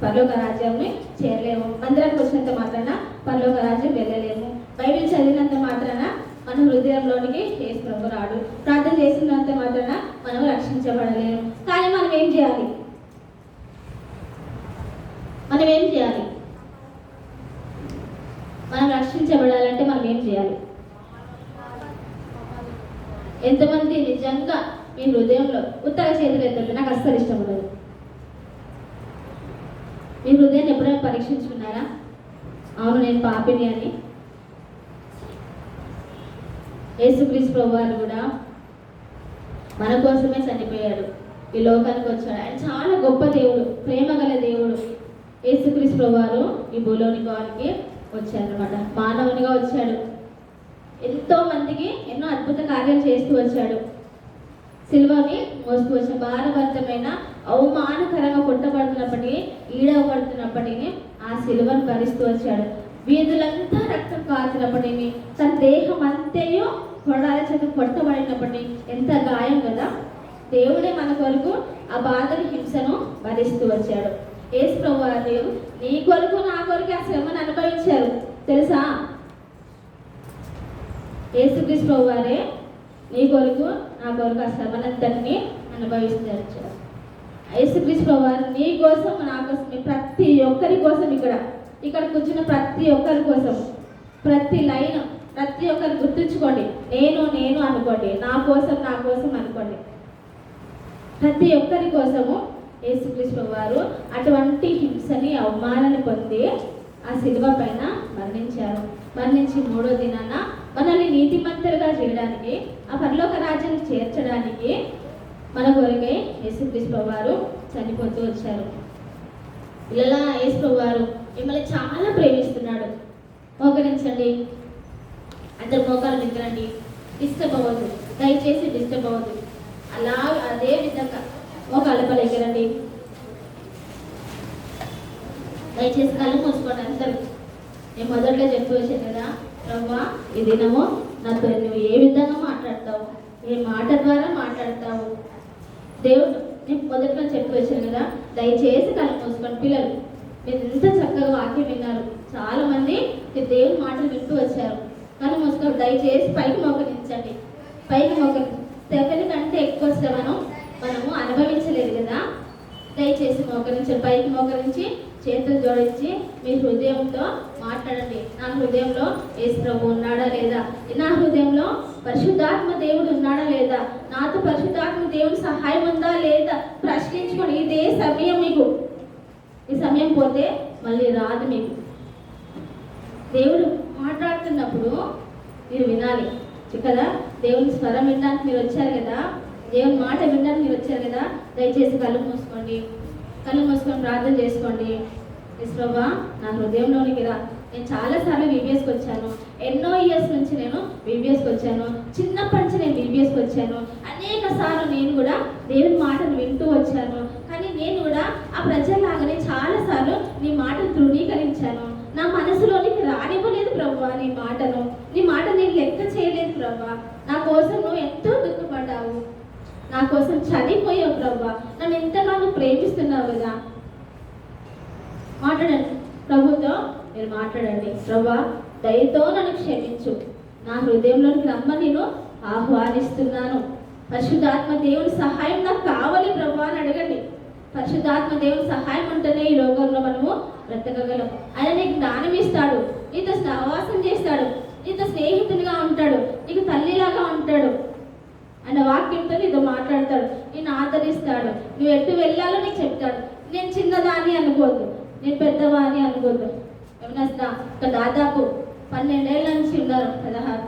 పరలోక రాజ్యాన్ని చేరలేము. మందిరానికి వచ్చినంత మాత్రాన పరలోక రాజ్యం వెళ్ళలేము. బైబిల్ చదివినంత మాత్రాన మన హృదయంలోనికి యేసు ప్రభువు రాడు. ప్రార్థన చేసినంత మాత్రాన మనం రక్షించబడలేము. కానీ మనం ఏం చేయాలి? మనం రక్షించబడాలంటే మనం ఏం చేయాలి? ఎంతమంది నిజంగా మీ హృదయంలో ఉత్తర చేతులు ఎత్తండి, నాకు అస్సలు ఇష్టం ఉండదు. మీ హృదయాన్ని ఎప్పుడైనా పరీక్షించుకున్నారా? అవును నేను పాపిని అని. యేసుక్రీస్తు ప్రభువారు కూడా మన కోసమే చనిపోయాడు, ఈ లోకానికి వచ్చాడు. ఆయన చాలా గొప్ప దేవుడు, ప్రేమ గల దేవుడు. యేసుక్రీస్తు ప్రభువారు ఈ భూలోనికి వచ్చాడనమాట, మానవునిగా వచ్చాడు. ఎంతో మందికి ఎన్నో అద్భుత కార్యాలు చేస్తూ వచ్చాడు. సిలువని మోస్తూ వచ్చాడు. భారభరితమైన అవమానకరంగా కొట్టబడుతున్నప్పటికీ, ఈడవబడుతున్నప్పటికీ ఆ సిలువను భరిస్తూ వచ్చాడు. వీధులంతా రక్తం కాల్చినప్పటికీ, తన దేహం అంతయో కొడాల చేత కొట్టబడినప్పటికీ ఎంత గాయం కదా. దేవుడే మన కొరకు ఆ బాధను, హింసను భరిస్తూ వచ్చాడు. యేసు ప్రభువారు నీ కొరకు నా కొరకు ఆ శ్రమను అనుభవించారు తెలుసా? యేసుక్రీస్తు ప్రభువారే నీ కొరకు నా కొరకు ఆ శ్రమనంతటిని అనుభవిస్తారు. యేసుక్రీస్తు ప్రభువారు నీ కోసం, నా కోసం, ప్రతి ఒక్కరి కోసం, ఇక్కడ కూర్చున్న ప్రతి ఒక్కరి కోసం, ప్రతి లైన్ ప్రతి ఒక్కరు గుర్తుంచుకోండి. నేను అనుకోండి, నా కోసం అనుకోండి. ప్రతి ఒక్కరి కోసము యేసుక్రీస్తు వారు అటువంటి హింసని, అవమానాన్ని పొంది ఆ శిలువ పైన మరణించి 3వ దినాన మనల్ని నీతిమంతులుగా చేయడానికి, ఆ పరలోక రాజ్యాన్ని చేర్చడానికి మన కొరకే యేసుక్రీస్తు వారు చనిపోతూ వచ్చారు. ఇలా యేసు వారు మిమ్మల్ని చాలా ప్రేమిస్తున్నాడు. మోకరించండి. అందరు మోకాలు దగ్గరండి. డిస్టర్బ్ అవ్వద్దు, దయచేసి డిస్టర్బ్ అవ్వద్దు. అలా అదే విధంగా మోకాళ్ళ దగ్గరండి. దయచేసి కళ్ళు మూసుకోండి అందరూ. నేను మొదట్లో చెప్తూ వచ్చాను కదా, ప్రభువా ఈ దినము నాతో నువ్వు ఏ విధంగా మాట్లాడతావు, ఏ మాట ద్వారా మాట్లాడతావు దేవుడు. నేను మొదట్లో చెప్తూ వచ్చాను కదా, దయచేసి కళ్ళు మూసుకోండి. పిల్లలు మీరు ఎంత చక్కగా వాక్యం విన్నారు. చాలా మంది దేవుని మాటలు వింటూ వచ్చారు. కళ్ళు మూసుకోండి. దయచేసి పైకి మోకరించండి. పైకి సెకండ్ కంటే ఎక్కువ శ్రమను మనము అనుభవించలేదు కదా. దయచేసి మోకరించండి. పైకి మోకరించి చేతులు జోడించి మీ హృదయంతో మాట్లాడండి. నా హృదయంలో యేసు ప్రభు ఉన్నాడా లేదా, నా హృదయంలో పరిశుద్ధాత్మ దేవుడు ఉన్నాడా లేదా, నాతో పరిశుద్ధాత్మ దేవుని సహాయం ఉందా లేదా ప్రశ్నించుకోండి. ఇదే సమయం మీకు. ఈ సమయం పోతే మళ్ళీ రాదు మీకు. దేవుడు మాట్లాడుతున్నప్పుడు మీరు వినాలి కదా. దేవుని స్వరం వినడానికి మీరు వచ్చారు కదా, దేవుని మాట వినడానికి మీరు వచ్చారు కదా. దయచేసి కళ్ళు మూసుకోండి. కళ్ళు మూసుకొని ప్రార్థన చేసుకోండి. యేసు ప్రభువా నా హృదయంలోనికి రా. నేను చాలాసార్లు బీబీఎస్కి వచ్చాను. ఎన్నో ఇయర్స్ నుంచి నేను బీబీఎస్కి వచ్చాను. చిన్నప్పటి నుంచి నేను బీబీఎస్కి వచ్చాను. అనేక సార్లు నేను కూడా దేవుని మాటను వింటూ వచ్చాను. కానీ నేను కూడా ఆ ప్రజల్లాగానే చాలాసార్లు నీ మాటను తృణీకరించాను. నా మనసులోనికి రానివ్వలేదు ప్రభువా నీ మాటను. నీ మాట నేను లెక్క చేయలేదు ప్రభువా. నా కోసం నువ్వు ఎంతో దుఃఖపడ్డావు, నా కోసం చనిపోయావు ప్రభువా. నన్ను ఎంతగానో ప్రేమిస్తున్నావు కదా. మాట్లాడండి ప్రభుతో, మీరు మాట్లాడండి. ప్రభువా దయతో నన్ను క్షమించు, నా హృదయంలోనికి రమ్మని నేను ఆహ్వానిస్తున్నాను. పరిశుద్ధాత్మ దేవుని సహాయం నాకు కావాలి ప్రభువా అని అడగండి. పరిశుద్ధాత్మ దేవుని సహాయం ఉంటేనే ఈ లోకంలో మనము బ్రతకగలం. ఆయన నీకు జ్ఞానం ఇస్తాడు, నీతో సహవాసం చేస్తాడు, నీతో స్నేహితునిగా ఉంటాడు, నీకు తల్లిలాగా ఉంటాడు. ఆయన వాక్యంతో నీతో మాట్లాడతాడు, నేను ఆదరిస్తాడు. నువ్వు ఎటు వెళ్ళాలో నీకు చెప్తాడు. నేను చిన్నదాన్ని అనుకోవద్దు, నేను పెద్దవాణి అనుకోవద్దు. ఏమన్నా దాదాపు 12 ఏళ్ళ నుంచి ఉన్నారు,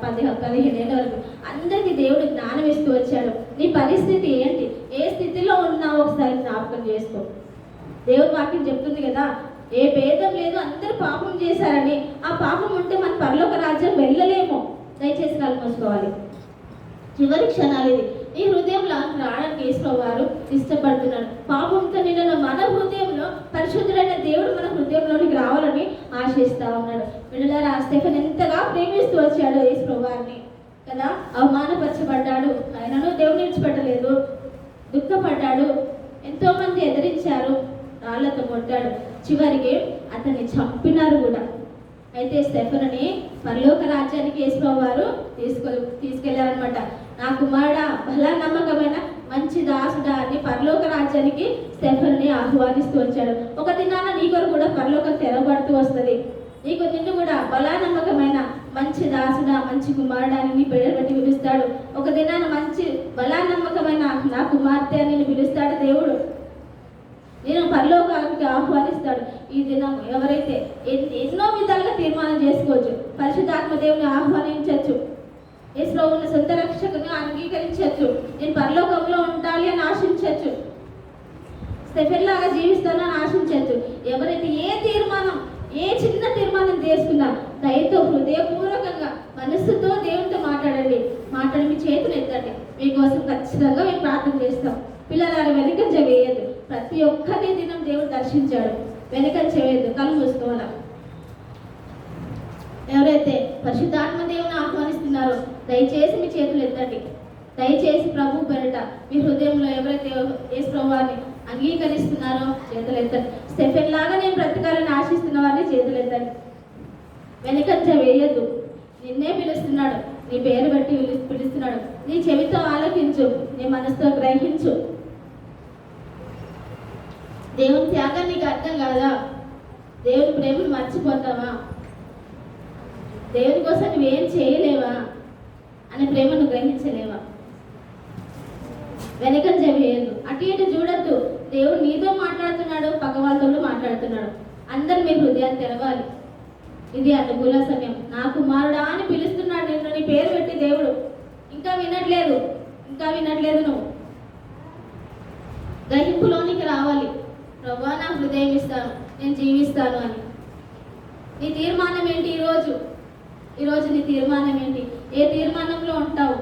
15 ఏళ్ళ వరకు అందరికీ దేవుడు జ్ఞానం ఇస్తూ వచ్చాడు. నీ పరిస్థితి ఏంటి, ఏ స్థితిలో ఉన్నావో ఒకసారి జ్ఞాపకం చేసుకో. దేవుడి వాక్యం చెప్తుంది కదా, ఏ భేదం లేదు, అందరూ పాపం చేశారని. ఆ పాపం ఉంటే మన పరలోక రాజ్యం వెళ్ళలేము. దయచేసి కళ్ళు మూసుకోవాలి. చివరి క్షణాలు ఇది. ఈ హృదయంలో రావడానికి యేసువారు ఇష్టపడుతున్నాడు. పాపంతో నిన్న మన హృదయంలో పరిశుద్ధుడైన దేవుడు మన హృదయంలోనికి రావాలని ఆశిస్తా ఉన్నాడు. బిడ్డలారా, స్టెఫెన్ ఎంతగా ప్రేమిస్తూ వచ్చాడు యేసువారిని కదా. అవమానపరచబడ్డాడు, ఆయనను దేవుని విడిచిపెట్టలేదు. దుఃఖపడ్డాడు, ఎంతో మంది ఎదిరించారు, రాళ్లతో కొట్టాడు, చివరికి అతన్ని చంపినారు కూడా. అయితే స్టెఫెనుని పరలోక రాజ్యానికి యేసువారు తీసుకెళ్లారనమాట. నా కుమారుడా, బలా నమ్మకమైన మంచి దాసుడా అని పరలోక రాజ్యానికి స్టెఫెనుని ఆహ్వానిస్తూ వచ్చాడు. ఒక దినాన నీ కొరకు కూడా పరలోకం తెరవబడుతూ వస్తుంది. నిన్ను కూడా బలా నమ్మకమైన మంచి దాసుడా, మంచి కుమారుడా అని నీ పేరు పెట్టి పిలుస్తాడు. ఒక దినాన మంచి బలా నమ్మకమైన నా కుమార్తె అని నిన్ను పిలుస్తాడు దేవుడు. నేను పరలోకానికి ఆహ్వానిస్తాడు. ఈ దినం ఎవరైతే ఎన్నో విధాలుగా తీర్మానం చేసుకోవచ్చు. పరిశుద్ధాత్మ దేవుని ఆహ్వానించవచ్చు, యేసు ప్రభువుని సొంత రక్షకునిగా అంగీకరించవచ్చు, నేను పరలోకంలో ఉండాలి అని ఆశించవచ్చు, స్టెఫెన్ లాగా జీవిస్తానని ఆశించవచ్చు. ఎవరైతే ఏ చిన్న తీర్మానం చేసుకున్నా దయతో హృదయపూర్వకంగా మనస్సుతో దేవునితో మాట్లాడండి. మాట్లాడి మీ చేతులు ఎత్తండి. మీకోసం ఖచ్చితంగా మేము ప్రార్థన చేస్తాం. పిల్లల వెనకంజ వేయద్దు. ప్రతి ఒక్కరిని దినం దేవుడు దర్శించాడు. వెనకంజ వేయద్దు. కళ్ళు మూసుకోవాలా. ఎవరైతే పరిశుద్ధాత్మ దేవుని ఆహ్వానిస్తున్నారో దయచేసి మీ చేతులు ఎత్తండి. దయచేసి ప్రభు పేరిట మీ హృదయంలో ఎవరైతే యేసు ప్రభువాన్ని అంగీకరిస్తున్నారో చేతులు ఎత్తండి. స్టెఫెన్ లాగా నేను బ్రతకాలని ఆశిస్తున్న వారిని చేతులు ఎత్తండి. వెనకంజ వేయద్దు. నిన్నే పిలుస్తున్నాడు, నీ పేరు బట్టి పిలుస్తున్నాడు. నీ చెవితో ఆలోచించు, నీ మనసుతో గ్రహించు. దేవుని త్యాగం నీకు అర్థం కాదా? దేవుని ప్రేమను మర్చిపోతావా? దేవుని కోసం నువ్వేం చేయలేవా అనే ప్రేమను గ్రహించలేవా? వెనకంజ వేయద్దు. అటు ఇటు చూడద్దు. దేవుడు నీతో మాట్లాడుతున్నాడు, పక్క వాళ్ళతో మాట్లాడుతున్నాడు. అందరు మీ హృదయాన్ని తెరవాలి. ఇది అనుకూల సమయం. నా కుమారుడా అని పిలుస్తున్నాడు నిన్ను, నీ పేరు పెట్టి దేవుడు. ఇంకా వినట్లేదు నువ్వు. గ్రహింపులోనికి రావాలి. ప్రభువా నా హృదయం ఇస్తాను, నేను జీవిస్తాను అని. నీ తీర్మానం ఏంటి ఈరోజు? ఈరోజు నీ తీర్మానం ఏంటి? ఏ తీర్మానంలో ఉంటావు?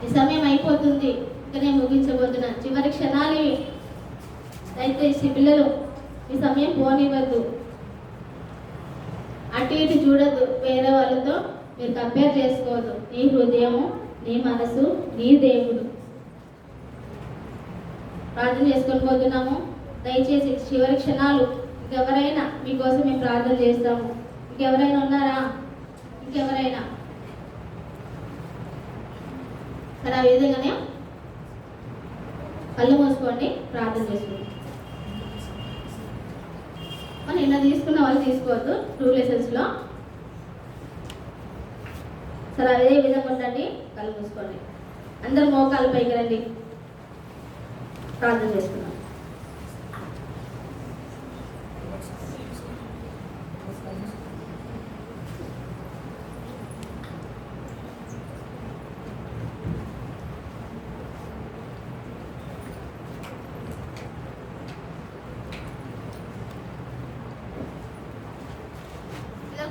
ఈ సమయం అయిపోతుంది, ఇంకా నేను ముగించబోతున్నా. చివరి క్షణాలు ఇవి. దయచేసి పిల్లలు ఈ సమయం పోనివ్వద్దు, అటు ఇటు చూడద్దు, వేరే వాళ్ళతో మీరు కంపేర్ చేసుకోవద్దు. నీ హృదయము, నీ మనసు, నీ దేవుడు. ప్రార్థన చేసుకొని పోతున్నాము. దయచేసి చివరి క్షణాలు. ఇంకెవరైనా మీకోసం మేము ప్రార్థన చేస్తాము. ఇంకెవరైనా ఉన్నారా? ఇంకెవరైనా? మరి ఆ విధంగానే కళ్ళు మూసుకోండి, ప్రార్థన చేసుకోండి. నిన్న తీసుకున్న వాళ్ళు తీసుకోవద్దు 2 లెసన్స్లో. సరే అదే విధంగా ఉండండి, కళ్ళు మూసుకోండి. అందరు మోకాలు పైకి రండి, ప్రార్థన చేసుకున్నాం.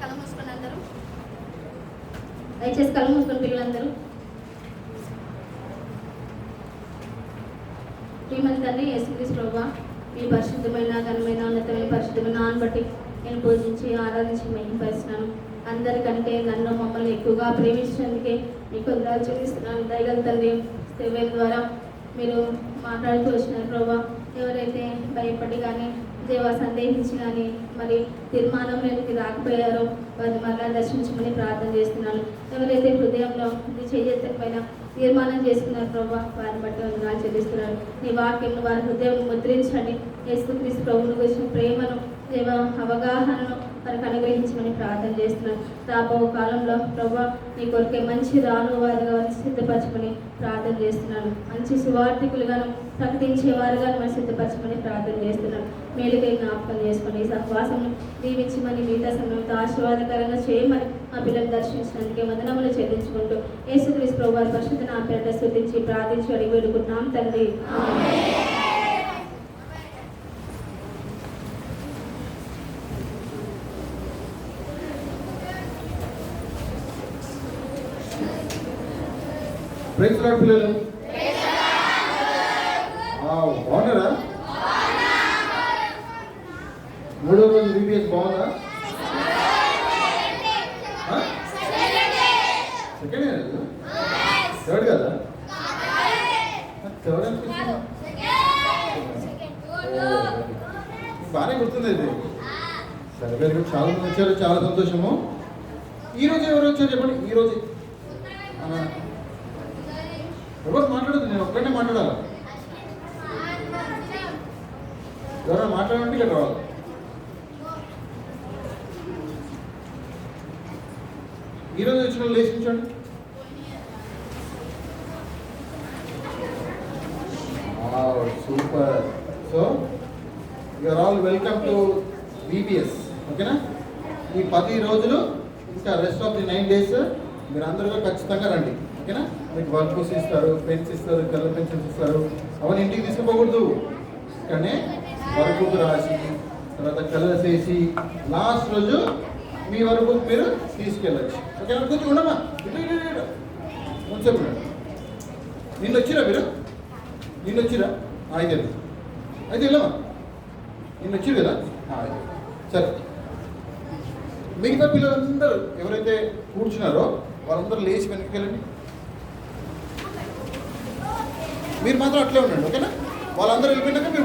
కళ్ళు మూసుకుని అందరూ దయచేసి కళ్ళు మూసుకుని పిల్లలందరూ. శ్రీమంత్ తండ్రి యేసుక్రీస్తు ప్రభువా, మీ పరిశుద్ధమైన ఘనమైన ఉన్నతమైన పరిశుద్ధమైన నాన్న బట్టి నేను పూజించి ఆరాధించి మహిమపరుస్తున్నాను. అందరికంటే నన్ను మమ్మల్ని ఎక్కువగా ప్రేమించినందుకే మీకు వందనాలు చెల్లిస్తున్నాను. దయగల తండ్రి, సేవల ద్వారా మీరు మాట్లాడుతూ వచ్చినారు ప్రభా. ఎవరైతే భయపడి కానీ దేవా సందేహించి కానీ మరి తీర్మానంలోకి రాకపోయారో వారిని మరలా దర్శించమని ప్రార్థన చేస్తున్నాను. ఎవరైతే హృదయంలో ఇది చేయపైన తీర్మానం చేసుకున్నారు ప్రభా, వారిని బట్టి వందనాలు చెల్లిస్తున్నాను. నీ వాక్యం వారి హృదయం ముద్రించండి. యేసుక్రీస్తు ప్రభువుని గురించిన ప్రేమను, దేవ అవగాహనను వారికి అనుగ్రహించమని ప్రార్థన చేస్తున్నాను. రాబో కాలంలో ప్రభా నీ కొరికే మంచి రాను వారిగా వారిని సిద్ధపరచమని ప్రార్థన చేస్తున్నాను. మంచి సువార్థికులుగాను ప్రకటించేవారుగా మనం సిద్ధపరచమని ప్రార్థన చేస్తున్నాను. మేలుకై జ్ఞాపకం చేసుకొని ఈ సహవాసం దీవించమని మిగతా సమయంతో ఆశీర్వాదకరంగా చేయమని ఆ పిల్లలు దర్శించినందుకే వందనములు చెల్లించుకుంటూ యేసుక్రీస్తు ప్రభు వారి పరిశుద్ధ నా పేరిట స్తుతించి ప్రార్థించి అడిగి వేడుకుంటున్నాం తండ్రి. ప్రైజ్ లార్డ్ పిల్లలు, బాగున్నారా? 3వ రోజు VBS బాగుందా? సెకండ్ ఇయర్ థర్డ్ కదా? థర్డ్ అనిపిస్తుంది. బాగానే గుర్తుంది అయితే. సరే, వెరీ గుడ్. చాలా మంది వచ్చారు, చాలా సంతోషము. ఈరోజు ఎవరు వచ్చారు చెప్పండి? ఈరోజు ఎవరు మాట్లాడదు, నేను ఒక్కడే మాట్లాడాలి. ఎవరైనా మాట్లాడండి, ఇక్కడ రావాలి. ఈరోజు వచ్చిన వాళ్ళు లేచించండి. Super. So you're all welcome to VBS. ఓకేనా? ఈ 10 రోజులు ఇంకా రెస్ట్ ఆఫ్ ది 9 days మీరు అందరూ ఖచ్చితంగా రండి. ఓకేనా? మీకు వర్క్ బుక్స్ ఇస్తారు, పెన్స్ ఇస్తారు, కలర్ పెన్సిల్స్ ఇస్తారు. అవన్నీ ఇంటికి తీసుకుపోకూడదు. ఇక్కడనే వర్క్ బుక్ రాసి తర్వాత కలర్స్ వేసి లాస్ట్ రోజు మీ వర్క్ బుక్ మీరు తీసుకెళ్ళచ్చు. ఓకేనా? కొంచెం ఉండమా, కొంచెం నిన్న వచ్చిరా మీరు? నిన్న వచ్చిరా? అయితే వెళ్ళమా, నిన్న వచ్చిరు కదా? సరే, మిగతా పిల్లలందరూ ఎవరైతే కూర్చున్నారో వాళ్ళందరూ లేచి వెనక్కి వెళ్ళండి. మీరు మాత్రం అట్లే ఉండండి. ఓకేనా? వాళ్ళందరూ వెళ్ళిపోయినాక మీరు